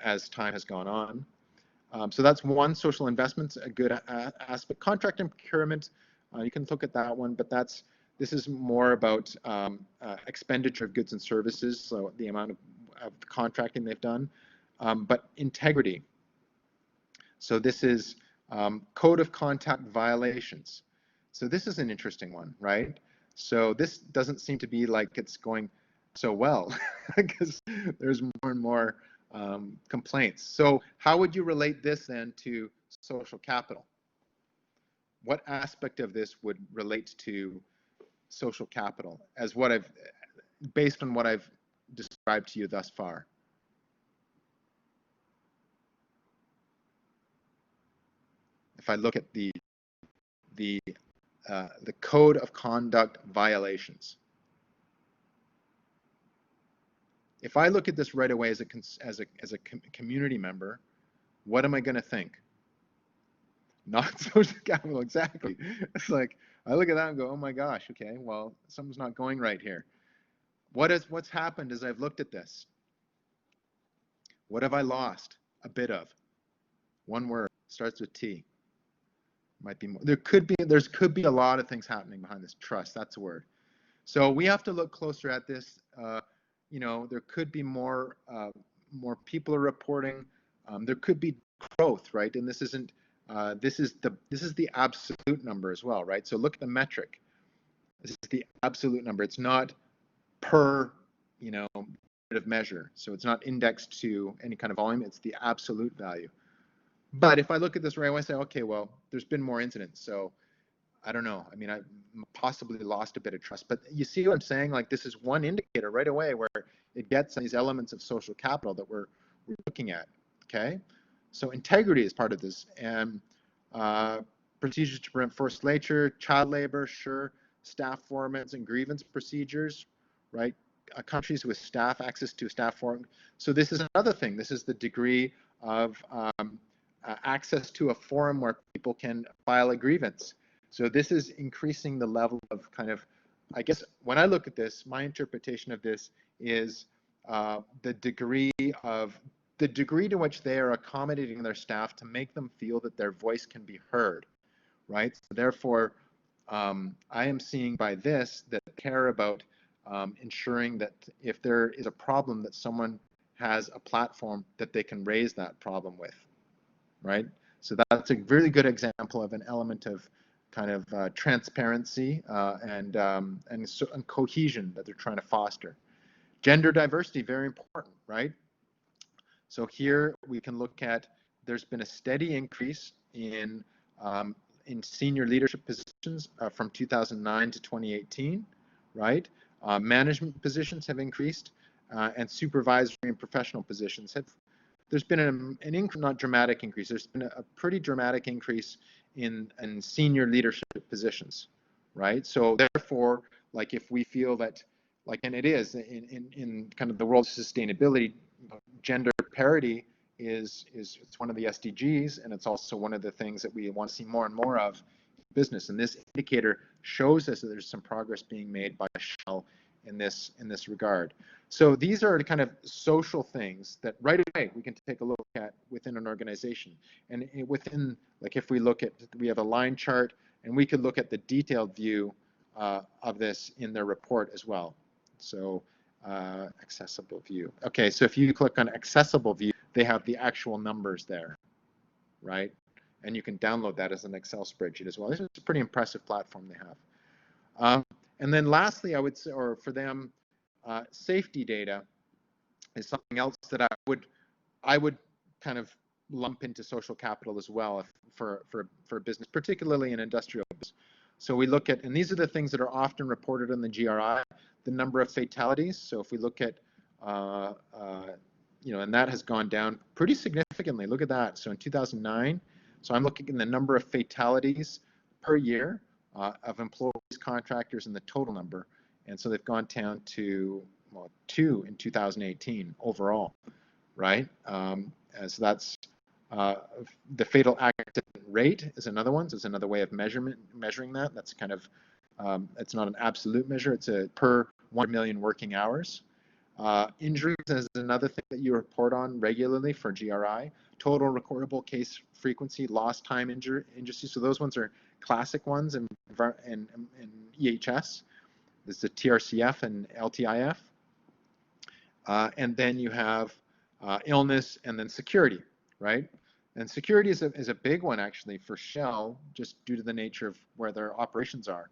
as time has gone on. So that's one, social investments, a good aspect. Contract and procurement, you can look at that one, but this is more about expenditure of goods and services, so the amount of contracting they've done. But integrity. So this is code of conduct violations. So this is an interesting one, right? So this doesn't seem to be like it's going so well because there's more and more complaints. So how would you relate this then to social capital? What aspect of this would relate to social capital as based on what I've described to you thus far? If I look at the code of conduct violations, if I look at this right away as a community member, what am I going to think? Not social capital, exactly. It's like I look at that and go, oh my gosh, okay, well, something's not going right here. What's happened is I've looked at this. What have I lost? A bit of. One word, starts with T. Might be more. There could be a lot of things happening behind this. Trust, that's a word. So we have to look closer at this. You know, there could be more people are reporting. There could be growth, right? And this isn't. This is the absolute number as well, right? So look at the metric. This is the absolute number. It's not per, you know, measure. So it's not indexed to any kind of volume. It's the absolute value. But if I look at this right away, I say, okay, well, there's been more incidents. So I don't know. I mean, I possibly lost a bit of trust. But you see what I'm saying? Like this is one indicator right away where it gets these elements of social capital that we're looking at. Okay, so integrity is part of this, and procedures to prevent forced labor, child labor, sure, staff formats and grievance procedures, right? Countries with staff access to staff forum. So this is another thing. This is the degree of access to a forum where people can file a grievance. So this is increasing the level of kind of, I guess, when I look at this, my interpretation of this is the degree to which they are accommodating their staff to make them feel that their voice can be heard, right? So therefore, I am seeing by this that they care about ensuring that if there is a problem, that someone has a platform that they can raise that problem with, right? So that's a really good example of an element of kind of transparency and cohesion that they're trying to foster. Gender diversity, very important, right? So here we can look at, there's been a steady increase in senior leadership positions from 2009 to 2018, right? Management positions have increased, and supervisory and professional positions have, there's been an increase, not dramatic increase, there's been a pretty dramatic increase in senior leadership positions, right? So therefore, like if we feel that, like, and it is in kind of the world of sustainability, gender parity is it's one of the SDGs, and it's also one of the things that we want to see more and more of in business. And this indicator shows us that there's some progress being made by Shell in this regard. So these are the kind of social things that right away we can take a look at within an organization. And within, like if we look at, we have a line chart, and we could look at the detailed view of this in their report as well. So accessible view. Okay, so if you click on accessible view, they have the actual numbers there, right? And you can download that as an Excel spreadsheet as well. This is a pretty impressive platform they have. And then lastly, I would say, or for them, safety data is something else that I would kind of lump into social capital as well for business, particularly in industrial business. So we look at, and these are the things that are often reported in the GRI, the number of fatalities. So if we look at, you know, and that has gone down pretty significantly. Look at that. So in 2009, so I'm looking at the number of fatalities per year of employees, contractors, and the total number. And so they've gone down to, well, 2 in 2018 overall, right? So that's the fatal accident rate is another one. So it's another way of measuring that. That's kind of, it's not an absolute measure. It's a per 1 million working hours. Injuries is another thing that you report on regularly for GRI. Total recordable case frequency, lost time injury. So those ones are classic ones in EHS. There's the TRCF and LTIF. And then you have illness and then security, right? And security is a big one actually for Shell, just due to the nature of where their operations are.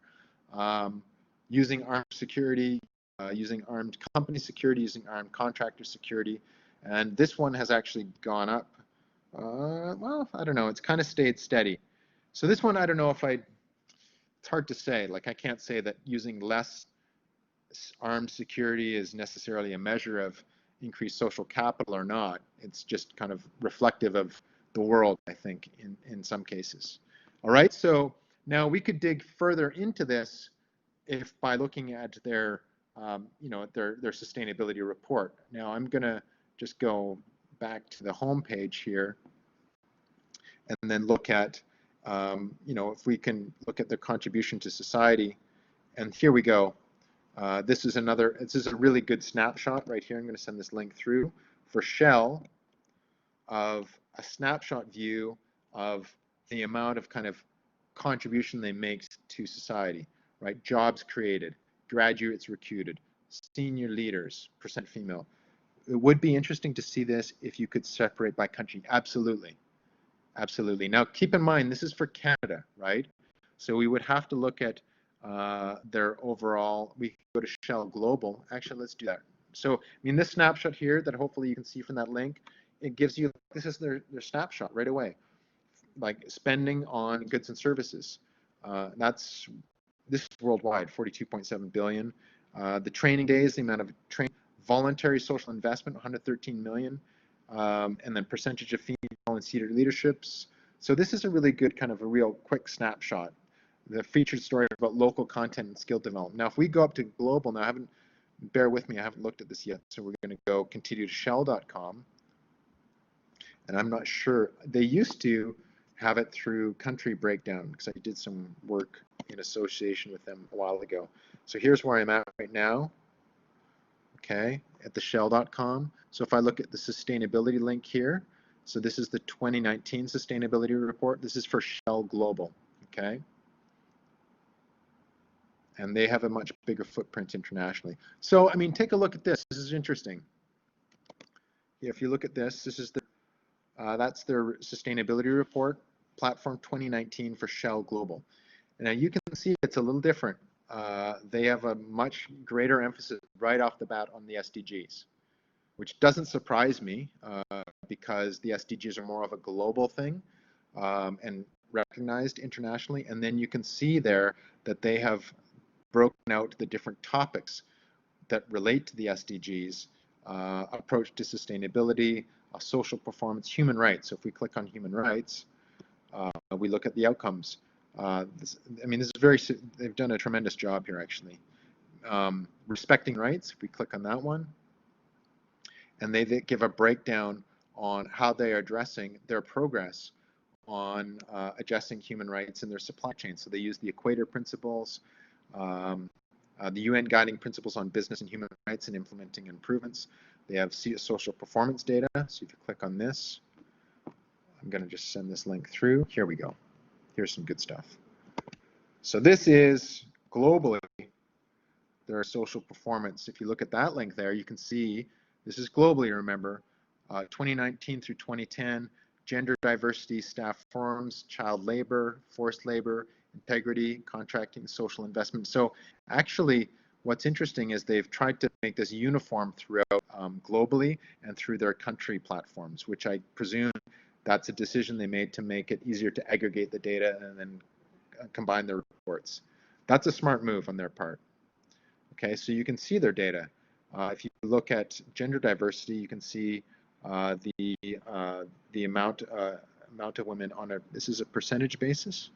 Using armed security, using armed company security, using armed contractor security. And this one has actually gone up. Well, I don't know, it's kind of stayed steady. So this one, I don't know if it's hard to say. Like I can't say that using less armed security is necessarily a measure of increased social capital or not. It's just kind of reflective of the world, I think, in some cases. All right, so now we could dig further into this if by looking at their, you know, their sustainability report. Now I'm gonna just go back to the home page here and then look at, you know, if we can look at their contribution to society. And here we go. This is a really good snapshot right here. I'm going to send this link through for Shell of a snapshot view of the amount of kind of contribution they make to society, right? Jobs created, graduates recruited, senior leaders, percent female. It would be interesting to see this if you could separate by country. Absolutely. Absolutely. Now, keep in mind, this is for Canada, right? So we would have to look at their overall, we go to Shell Global. Actually, let's do that. So, I mean, this snapshot here that hopefully you can see from that link, it gives you, this is their snapshot right away, like spending on goods and services. This is worldwide, 42.7 billion. The training days, the amount of voluntary social investment, 113 million. And then percentage of female and senior leaderships. So this is a really good kind of a real quick snapshot. The featured story about local content and skill development. Now, if we go up to global, now bear with me, I haven't looked at this yet. So we're going to go continue to shell.com. And I'm not sure, they used to have it through country breakdown because I did some work in association with them a while ago. So here's where I'm at right now. okay, at the shell.com. So if I look at the sustainability link here, so this is the 2019 sustainability report. This is for Shell Global, okay? And they have a much bigger footprint internationally. So, I mean, take a look at this. This is interesting. If you look at this, this is the that's their sustainability report, platform 2019 for Shell Global. And now you can see it's a little different. They have a much greater emphasis right off the bat on the SDGs, which doesn't surprise me because the SDGs are more of a global thing and recognized internationally. And then you can see there that they have broken out the different topics that relate to the SDGs, approach to sustainability, social performance, human rights. So if we click on human rights, we look at the outcomes. This is very, they've done a tremendous job here actually. Respecting rights, if we click on that one, and they give a breakdown on how they are addressing their progress on addressing human rights in their supply chain. So they use the Equator Principles, the UN Guiding Principles on Business and Human Rights and Implementing Improvements. They have social performance data. So if you click on this, I'm going to just send this link through. Here we go. Here's some good stuff. So this is globally their social performance. If you look at that link there, you can see this is globally, remember, 2019 through 2010, gender diversity, staff forums, child labor, forced labor, integrity, contracting, social investment. So actually, what's interesting is they've tried to make this uniform throughout globally and through their country platforms, which I presume that's a decision they made to make it easier to aggregate the data and then combine their reports. That's a smart move on their part. Okay, so you can see their data. If you look at gender diversity, you can see the amount of women on a, this is a percentage basis,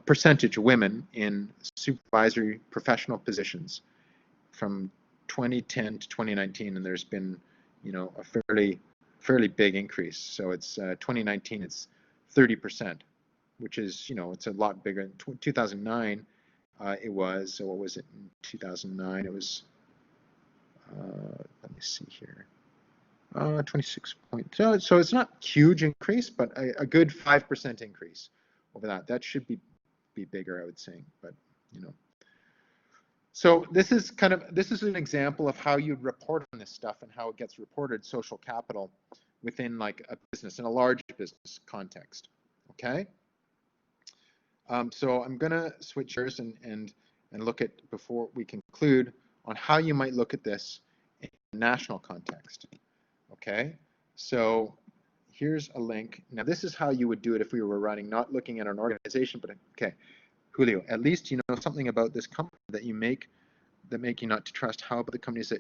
percentage of women in supervisory professional positions from 2010 to 2019, and there's been, a fairly big increase. So it's 2019, it's 30%, which is, it's a lot bigger. In 2009, it was, so what was it in 2009? It was, let me see here, 26 point. So it's not a huge increase, but a good 5% increase over that. That should be bigger, I would say, but So this is an example of how you report on this stuff and how it gets reported, social capital, within like a business, in a large business context, okay? So I'm gonna switch gears and look at, before we conclude, on how you might look at this in a national context, okay? So here's a link. Now this is how you would do it if we were running, not looking at an organization, but okay, Julio, at least you know something about this company that make you not to trust. How about the companies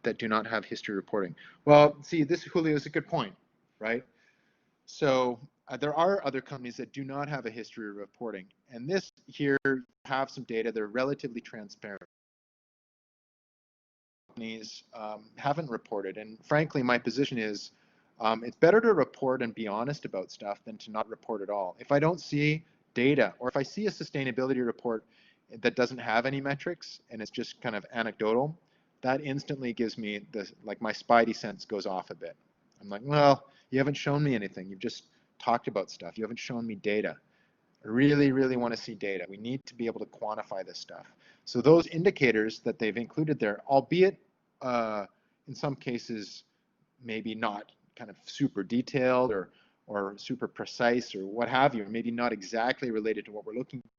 that do not have history reporting? Well, see, this, Julio, is a good point, right? So there are other companies that do not have a history of reporting, and this here have some data. They're relatively transparent. Companies haven't reported, and frankly, my position is it's better to report and be honest about stuff than to not report at all. If I don't see data, or if I see a sustainability report that doesn't have any metrics and it's just kind of anecdotal, that instantly gives me this, like, my spidey sense goes off a bit. I'm like, well, you haven't shown me anything. You've just talked about stuff. You haven't shown me data. I really, really want to see data. We need to be able to quantify this stuff. So those indicators that they've included there, albeit in some cases maybe not kind of super detailed or super precise or what have you, or maybe not exactly related to what we're looking at,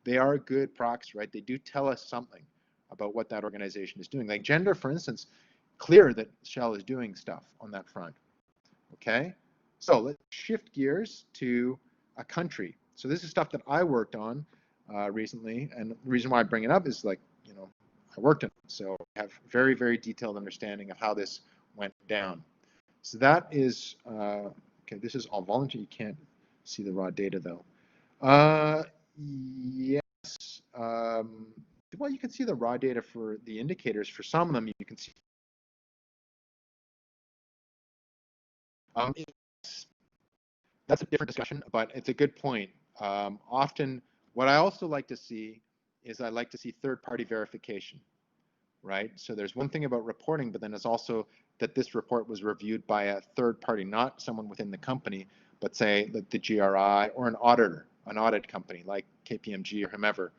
they are good proxies, right? They do tell us something about what that organization is doing. Like gender, for instance, clear that Shell is doing stuff on that front, okay? So let's shift gears to a country. So this is stuff that I worked on recently, and the reason why I bring it up is, like, I worked on it, so I have very, very detailed understanding of how this went down. So that is, okay, this is all voluntary. You can't see the raw data though. Yes, well, you can see the raw data for the indicators. For some of them, you can see. That's a different discussion, but it's a good point. Often, what I also like to see is I like to see third-party verification. right? So there's one thing about reporting, but then there's also that this report was reviewed by a third party, not someone within the company, but say like the GRI or an auditor, an audit company like KPMG or whomever.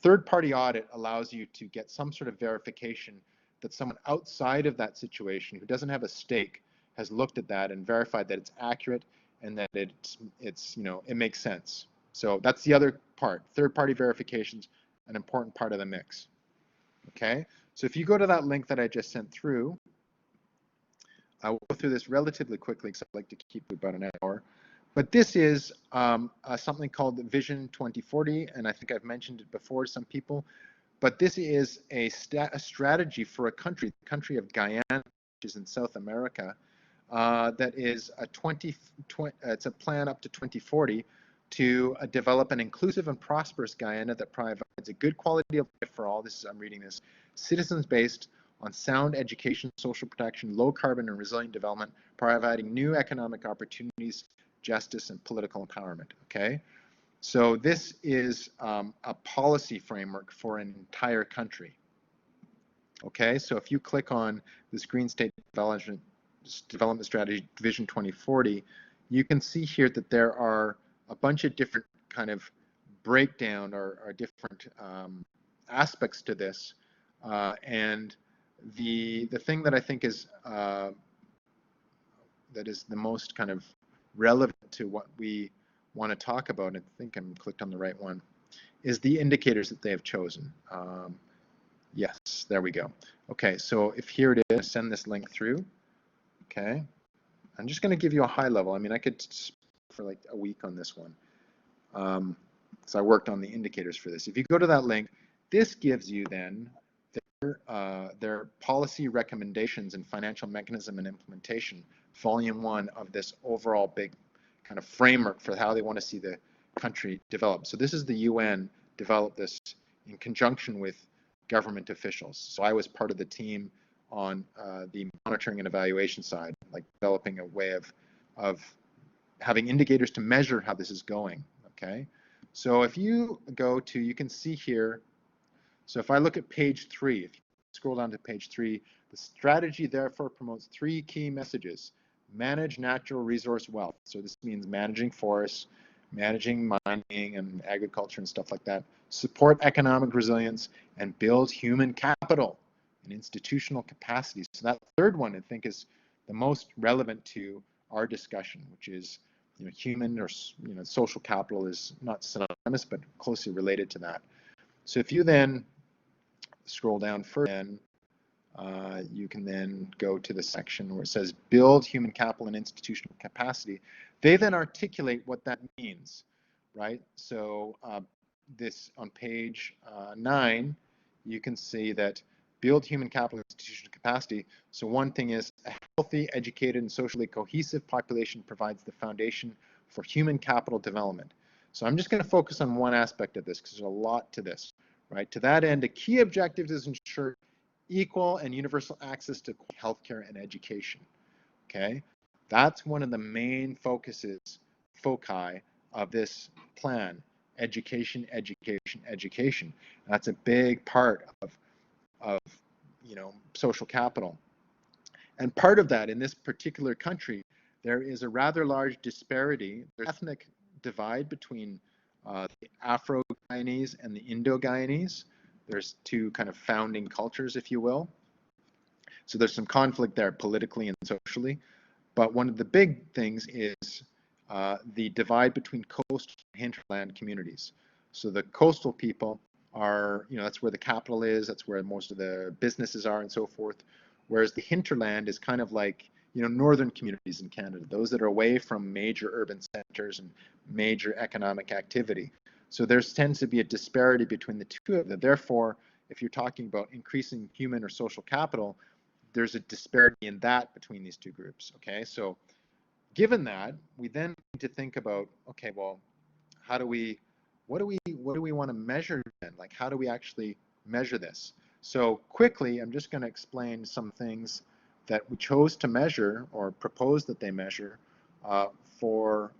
Third party audit allows you to get some sort of verification that someone outside of that situation who doesn't have a stake has looked at that and verified that it's accurate and that it's it makes sense. So that's the other part. Third party verifications, an important part of the mix. Okay, so if you go to that link that I just sent through, I will go through this relatively quickly because I'd like to keep it about an hour. But this is something called Vision 2040, and I think I've mentioned it before to some people. But this is a strategy for a country, the country of Guyana, which is in South America, that is it's a plan up to 2040 to develop an inclusive and prosperous Guyana that provides a good quality of life for all. I'm reading this, citizens based on sound education, social protection, low carbon and resilient development, providing new economic opportunities, justice, and political empowerment. Okay, so this is a policy framework for an entire country. Okay, so if you click on this Green State Development Strategy Vision 2040, you can see here that there are a bunch of different kind of breakdown or different aspects to this. And the thing that I think is that is the most kind of relevant to what we want to talk about, I think I'm clicked on the right one, is the indicators that they have chosen. Yes, there we go. Okay, so if here it is, send this link through. Okay, I'm just going to give you a high level. I mean, I could speak for like a week on this one. So I worked on the indicators for this. If you go to that link, this gives you then their policy recommendations and financial mechanism and implementation, volume 1 of this overall big kind of framework for how they want to see the country develop. So this is the UN developed this in conjunction with government officials. So I was part of the team on the monitoring and evaluation side, like developing a way of having indicators to measure how this is going. Okay, so if you go to, you can see here, so if I look at page 3, if you scroll down to page 3, the strategy therefore promotes 3 key messages. Manage natural resource wealth. So this means managing forests, managing mining and agriculture and stuff like that. Support economic resilience and build human capital and institutional capacity. So that third one I think is the most relevant to our discussion, which is human or social capital is not synonymous but closely related to that. So if you then scroll down further, you can then go to the section where it says build human capital and institutional capacity. They then articulate what that means, right? So this on page 9, you can see that build human capital and institutional capacity. So one thing is a healthy, educated, and socially cohesive population provides the foundation for human capital development. So I'm just going to focus on one aspect of this because there's a lot to this, right? To that end, a key objective is ensure equal and universal access to healthcare and education. Okay, that's one of the main foci of this plan. Education, education, education. That's a big part of social capital. And part of that in this particular country, there is a rather large disparity. There's ethnic divide between the Afro-Guyanese and the Indo-Guyanese. There's 2 kind of founding cultures, if you will. So there's some conflict there politically and socially. But one of the big things is the divide between coastal and hinterland communities. So the coastal people are, that's where the capital is, that's where most of the businesses are and so forth. Whereas the hinterland is kind of like, northern communities in Canada, those that are away from major urban centers and major economic activity. So there tends to be a disparity between the 2 of them. Therefore, if you're talking about increasing human or social capital, there's a disparity in that between these 2 groups. Okay, so given that, we then need to think about, okay, well, what do we want to measure then? Like, how do we actually measure this? So quickly, I'm just going to explain some things that we chose to measure or propose that they measure for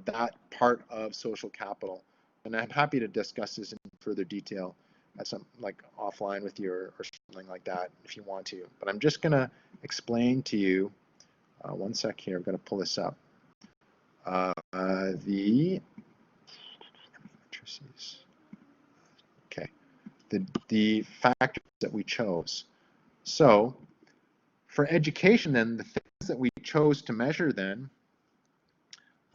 that part of social capital. And I'm happy to discuss this in further detail at some like offline with you or something like that if you want to. But I'm just gonna explain to you. One sec here. I'm gonna pull this up. The matrices. Okay. The factors that we chose. So for education, then the things that we chose to measure then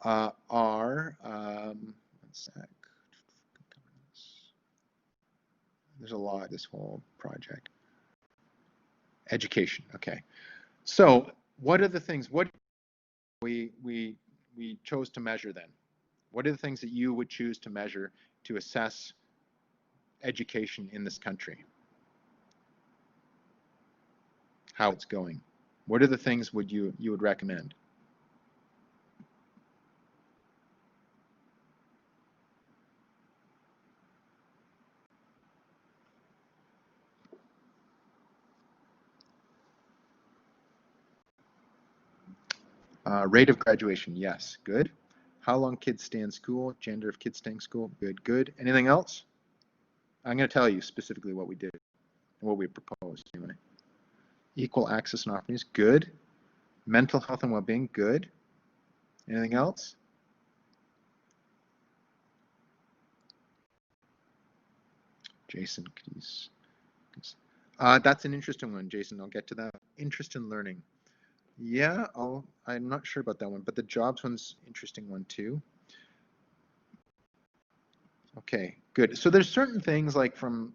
are one sec. There's a lot, this whole project. Education, okay. So what are the things, what we chose to measure then? What are the things that you would choose to measure to assess education in this country? How it's going? What are the things you would recommend? Rate of graduation, yes, good. How long kids stay in school, gender of kids staying in school, good, good. Anything else? I'm going to tell you specifically what we did and what we proposed anyway. Equal access and opportunities, good. Mental health and well-being, good. Anything else? Jason, please. That's an interesting one, Jason. I'll get to that. Interest in learning. Yeah, I'm not sure about that one, but the jobs one's interesting one too. Okay, good. So there's certain things like from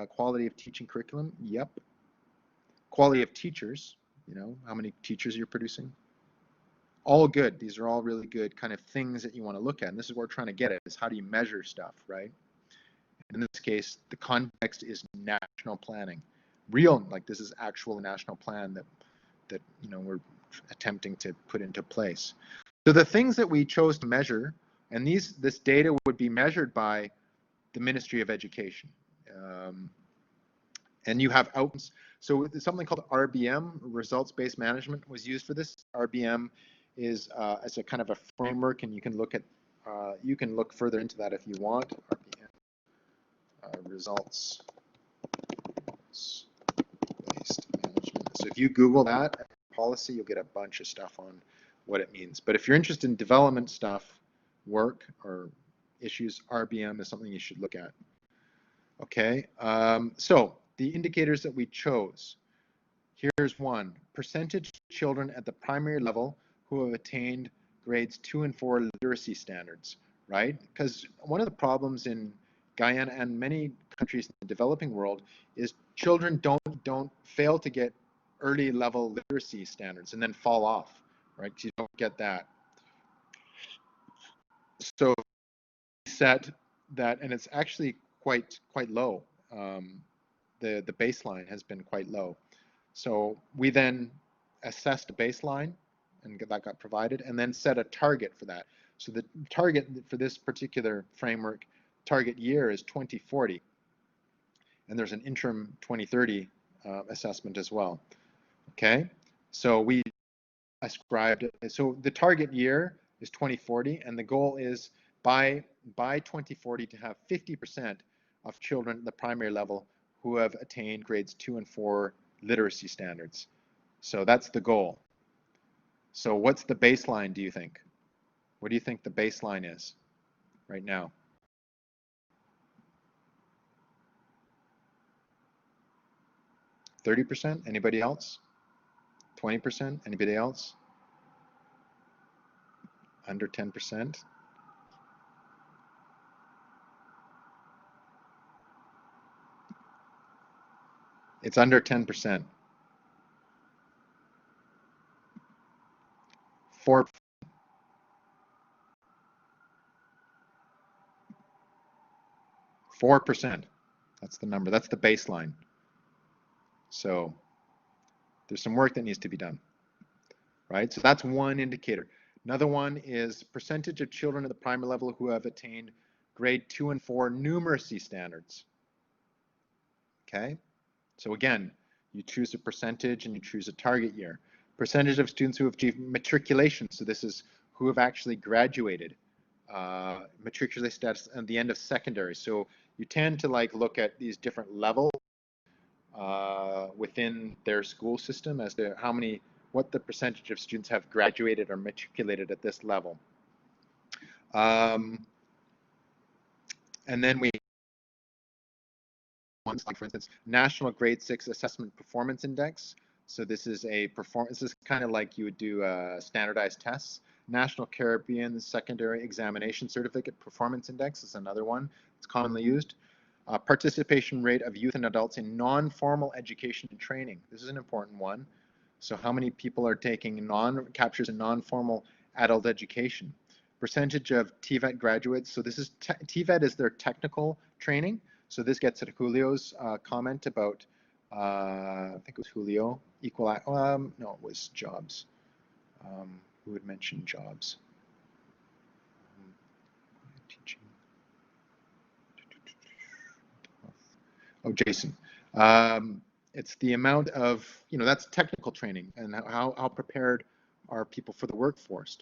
quality of teaching curriculum. Yep. Quality of teachers. You know, how many teachers you're producing. All good. These are all really good kind of things that you want to look at. And this is what we're trying to get at is how do you measure stuff, right? In this case, the context is national planning. Real, like this is actual national plan that you know we're attempting to put into place. So the things that we chose to measure, and this data would be measured by the Ministry of Education. And you have outcomes. So something called RBM, results-based management, was used for this. RBM is as a kind of a framework, and you can look further into that if you want. RBM, results-based management. So if you Google that policy, you'll get a bunch of stuff on what it means. But if you're interested in development stuff, work or issues, RBM is something you should look at. Okay, so the indicators that we chose. Here's one, percentage of children at the primary level who have attained grades 2 and 4 literacy standards, right? Because one of the problems in Guyana and many countries in the developing world is children don't fail to get early level literacy standards and then fall off, right? You don't get that. So set that, and it's actually quite low. The baseline has been quite low. So we then assessed a baseline, and that got provided, and then set a target for that. So the target for this particular framework, target year is 2040, and there's an interim 2030 assessment as well. Okay, so we ascribed, so the target year is 2040, and the goal is by 2040 to have 50% of children at the primary level who have attained grades 2 and 4 literacy standards. So that's the goal. So what's the baseline, do you think? What do you think the baseline is right now? %? Anybody else? 20%? Anybody else? Under 10%? It's under 10%. 4. 4%. That's the number. That's the baseline. So there's some work that needs to be done, right? So that's one indicator. Another one is percentage of children at the primary level who have attained grade 2 and 4 numeracy standards. Okay, so again, you choose a percentage and you choose a target year. Percentage of students who have achieved matriculation, so this is who have actually graduated matriculation status at the end of secondary. So you tend to like look at these different levels within their school system as to what the percentage of students have graduated or matriculated at this level. And then we ones like, for instance, National Grade 6 Assessment Performance Index. So this is this is kind of like you would do standardized tests. National Caribbean Secondary Examination Certificate Performance Index is another one. It's commonly used. Participation rate of youth and adults in non-formal education and training. This is an important one. So how many people are taking captures in non-formal adult education? Percentage of TVET graduates. So this is TVET is their technical training. So this gets at Julio's comment about, I think it was Julio, no, it was jobs. Who had mentioned jobs? Teaching. Oh, Jason. It's the amount of, that's technical training and how prepared are people for the workforce.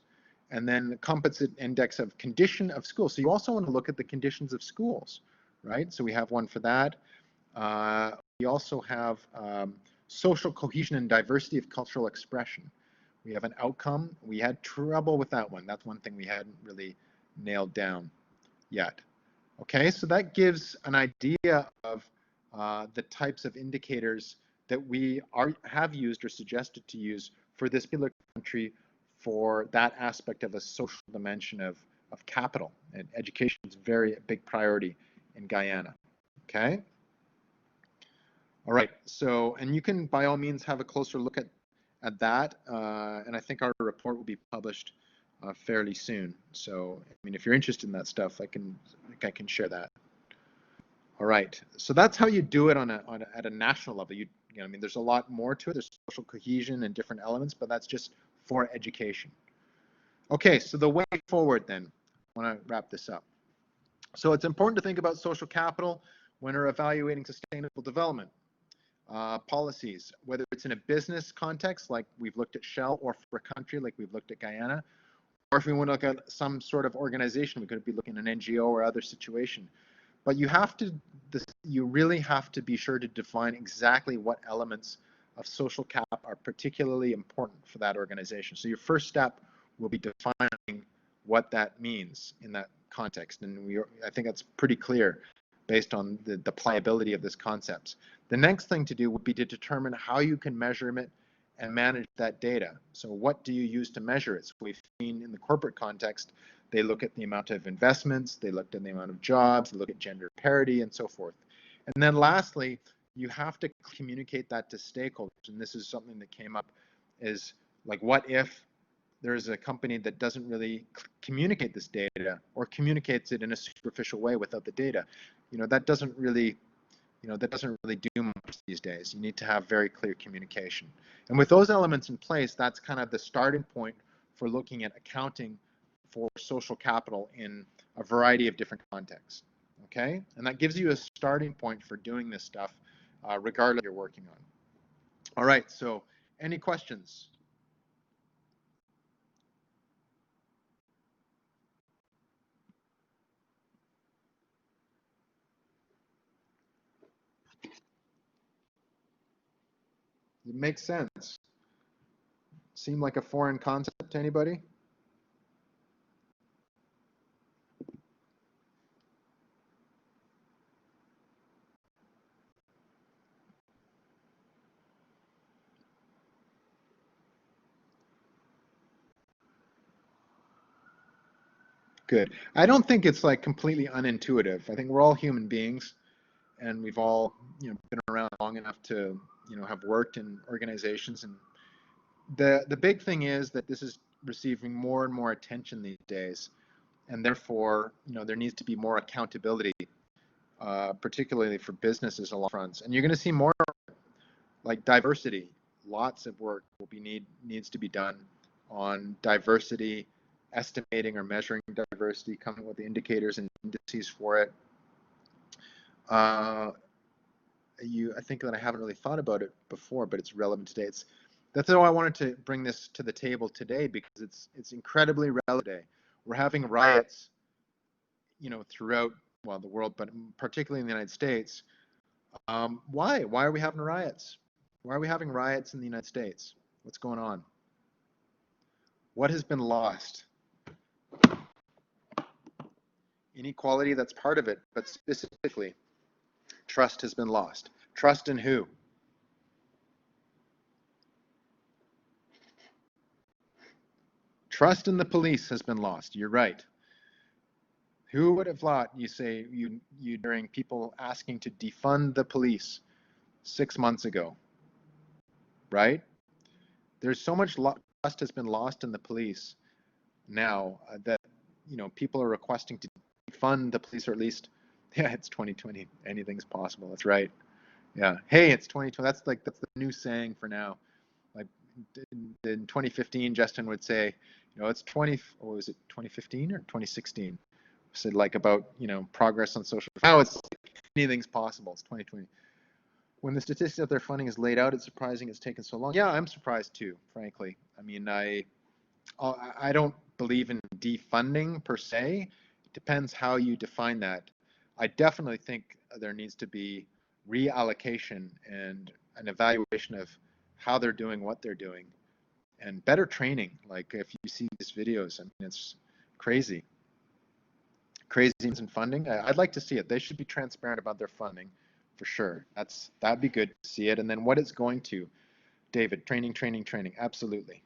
And then the composite index of condition of schools. So you also want to look at the conditions of schools, right? So we have one for that. We also have social cohesion and diversity of cultural expression. We have an outcome. We had trouble with that one. That's one thing we hadn't really nailed down yet. Okay, so that gives an idea of the types of indicators that we have used or suggested to use for this particular country for that aspect of a social dimension of capital. And education is a very big priority in Guyana. Okay. All right. So, and you can by all means have a closer look at that. And I think our report will be published fairly soon. So, I mean, if you're interested in that stuff, I can share that. All right. So that's how you do it at a national level. I mean, there's a lot more to it. There's social cohesion and different elements, but that's just for education. Okay. So the way forward then, I want to wrap this up. So it's important to think about social capital when we're evaluating sustainable development policies, whether it's in a business context, like we've looked at Shell, or for a country, like we've looked at Guyana, or if we want to look at some sort of organization, we could be looking at an NGO or other situation. But you really have to be sure to define exactly what elements of social cap are particularly important for that organization. So your first step will be defining what that means in that context. And I think that's pretty clear based on the pliability of this concept. The next thing to do would be to determine how you can measure it and manage that data. So what do you use to measure it? So we've seen in the corporate context, they look at the amount of investments, they looked at the amount of jobs, they look at gender parity and so forth. And then lastly, you have to communicate that to stakeholders. And this is something that came up is like, what if there's a company that doesn't really communicate this data or communicates it in a superficial way without the data? That doesn't really do much these days. You need to have very clear communication. And with those elements in place, that's kind of the starting point for looking at accounting for social capital in a variety of different contexts. Okay? And that gives you a starting point for doing this stuff, regardless of what you're working on. All right, so any questions? It makes sense. Seem like a foreign concept to anybody? Good. I don't think it's like completely unintuitive. I think we're all human beings, and we've all been around long enough to have worked in organizations. And the big thing is that this is receiving more and more attention these days, and therefore there needs to be more accountability, particularly for businesses along fronts. And you're going to see more like diversity. Lots of work needs to be done on diversity, estimating or measuring diversity, coming up with the indicators and indices for it. I think that I haven't really thought about it before, but it's relevant today. That's why I wanted to bring this to the table today, because it's incredibly relevant today. We're having riots throughout, well, the world, but particularly in the United States. Why? Why are we having riots? Why are we having riots in the United States? What's going on? What has been lost? Inequality, that's part of it, but specifically, trust has been lost. Trust in who? Trust in the police has been lost. You're right. Who would have thought, you say, you during people asking to defund the police 6 months ago, right? There's so much trust has been lost in the police now that people are requesting to defund the police, or at least, yeah, it's 2020. Anything's possible. That's right. Yeah. Hey, it's 2020. That's the new saying for now. Like in 2015, Justin would say, it's 20. What was it? 2015 or 2016? Said like about progress on social. Now it's anything's possible. It's 2020. When the statistics of their funding is laid out, it's surprising it's taken so long. Yeah, I'm surprised too, frankly. I mean, I don't believe in defunding per se. It depends how you define that. I definitely think there needs to be reallocation and an evaluation of how they're doing what they're doing, and better training. Like if you see these videos, I mean, it's crazy. Crazy in funding. I'd like to see it. They should be transparent about their funding, for sure. That'd be good to see it. And then what it's going to, David, training, training, training. Absolutely.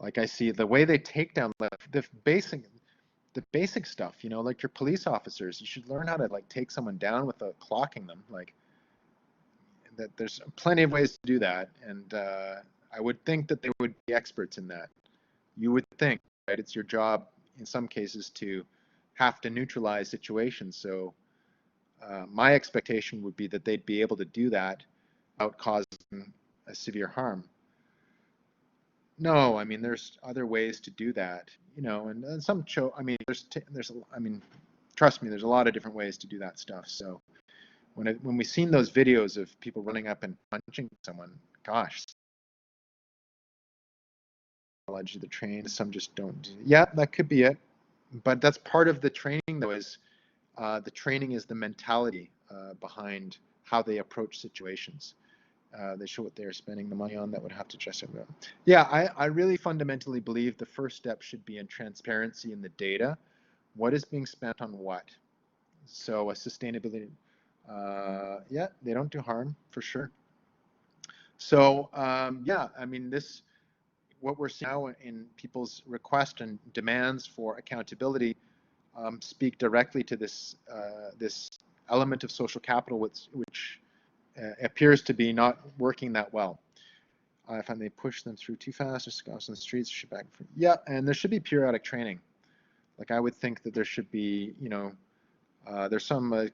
Like I see the way they take down the basic stuff, like your police officers. You should learn how to like take someone down without clocking them. Like that, there's plenty of ways to do that, and I would think that they would be experts in that. You would think, right? It's your job in some cases to have to neutralize situations. So my expectation would be that they'd be able to do that without causing a severe harm. No, I mean, there's other ways to do that, and some show. I mean, I mean, trust me, there's a lot of different ways to do that stuff. So when we've seen those videos of people running up and punching someone, gosh, the train. Some just don't. Yeah, that could be it. But that's part of the training, though. Is the training is the mentality behind how they approach situations. They show what they're spending the money on. That would have to just. Yeah, I really fundamentally believe the first step should be in transparency in the data. What is being spent on what? So a sustainability. Yeah, they don't do harm for sure. So yeah, I mean what we're seeing now in people's requests and demands for accountability speak directly to this element of social capital, which appears to be not working that well. I find they push them through too fast, or scoffs on the streets, should back. Yeah, and there should be periodic training. Like I would think that there should be, there's some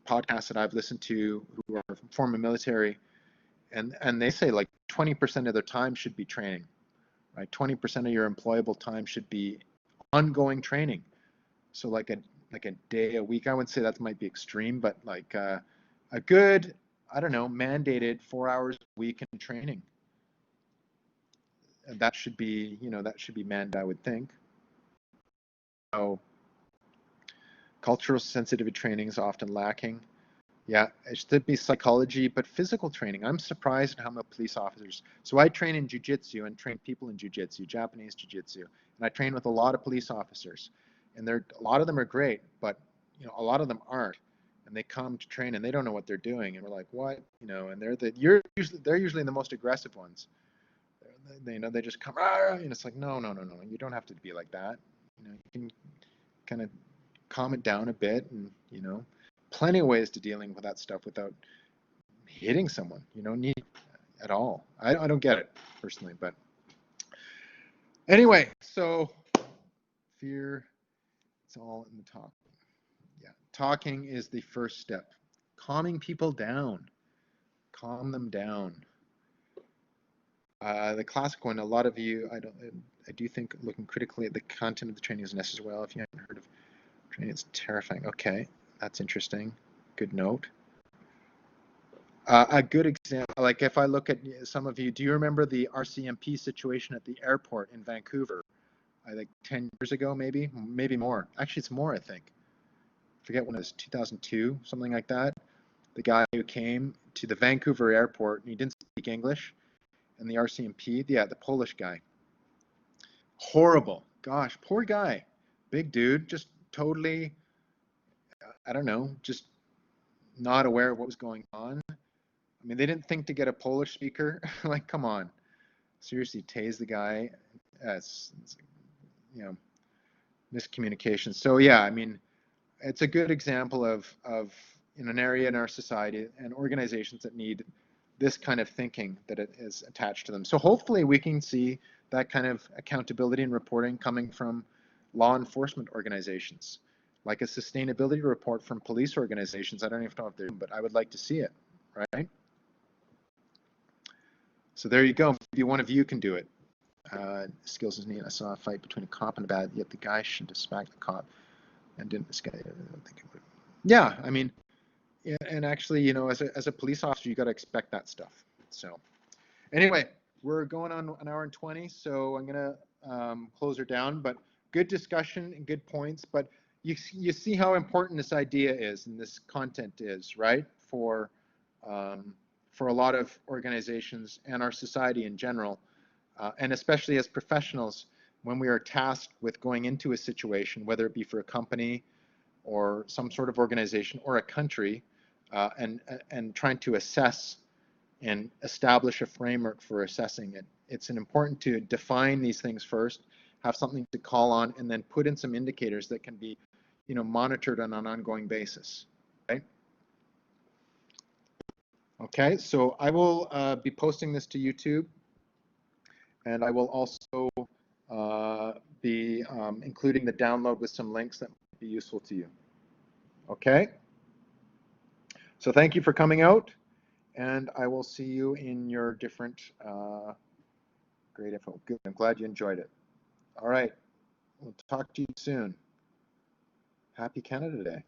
podcasts that I've listened to who are former military, and they say like 20% of their time should be training, right? 20% of your employable time should be ongoing training. So like a day a week. I would say that might be extreme, but like a good, I don't know, mandated 4 hours a week in training. And that should be, that should be mandated, I would think. So cultural sensitivity training is often lacking. Yeah, it should be psychology, but physical training. I'm surprised at how many police officers. So I train in jiu-jitsu and train people in jiu-jitsu, Japanese jiu-jitsu, and I train with a lot of police officers, and a lot of them are great, but a lot of them aren't, and they come to train and they don't know what they're doing, and we're like, what, and they're usually the most aggressive ones. They just come, and it's like, no, you don't have to be like that. You can kind of calm it down a bit, and plenty of ways to dealing with that stuff without hitting someone. You don't need at all. I don't get it personally, but anyway, so fear, it's all in the talk. Yeah, talking is the first step. Calming people down. Calm them down. The classic one, a lot of you, I do think looking critically at the content of the training is necessary. Well, if you haven't heard of training, it's terrifying. Okay, that's interesting. Good note. A good example, like if I look at some of you, do you remember the RCMP situation at the airport in Vancouver I think 10 years ago, maybe more. Actually, it's more, I think. I forget when it was, 2002, something like that. The guy who came to the Vancouver airport and he didn't speak English, and the RCMP, yeah, the Polish guy. Horrible. Gosh, poor guy. Big dude, just totally, I don't know, just not aware of what was going on. I mean, they didn't think to get a Polish speaker. Like, come on. Seriously, tase the guy. It's, you know, miscommunication. So yeah, I mean, it's a good example of in an area in our society and organizations that need this kind of thinking that it is attached to them. So hopefully we can see that kind of accountability and reporting coming from law enforcement organizations, like a sustainability report from police organizations. I don't even know if they're, but I would like to see it, right? So there you go. Maybe one of you can do it. Skills is neat. I saw a fight between a cop and a bad, yet the guy should have smacked the cop and didn't. This guy, I don't think it would. Yeah, I mean, yeah, and actually, you know, as a police officer, you got to expect that stuff. So anyway, we're going on an hour and 20, so I'm gonna close her down. But good discussion and good points. But you see how important this idea is and this content is, right? For a lot of organizations and our society in general, and especially as professionals, when we are tasked with going into a situation, whether it be for a company or some sort of organization or a country, and trying to assess and establish a framework for assessing it. It's important to define these things first, have something to call on, and then put in some indicators that can be, you know, monitored on an ongoing basis. Okay. Okay. So I will be posting this to YouTube, and I will also be including the download with some links that might be useful to you. Okay. So thank you for coming out, and I will see you in your different great info. Good. I'm glad you enjoyed it. All right. We'll talk to you soon. Happy Canada Day.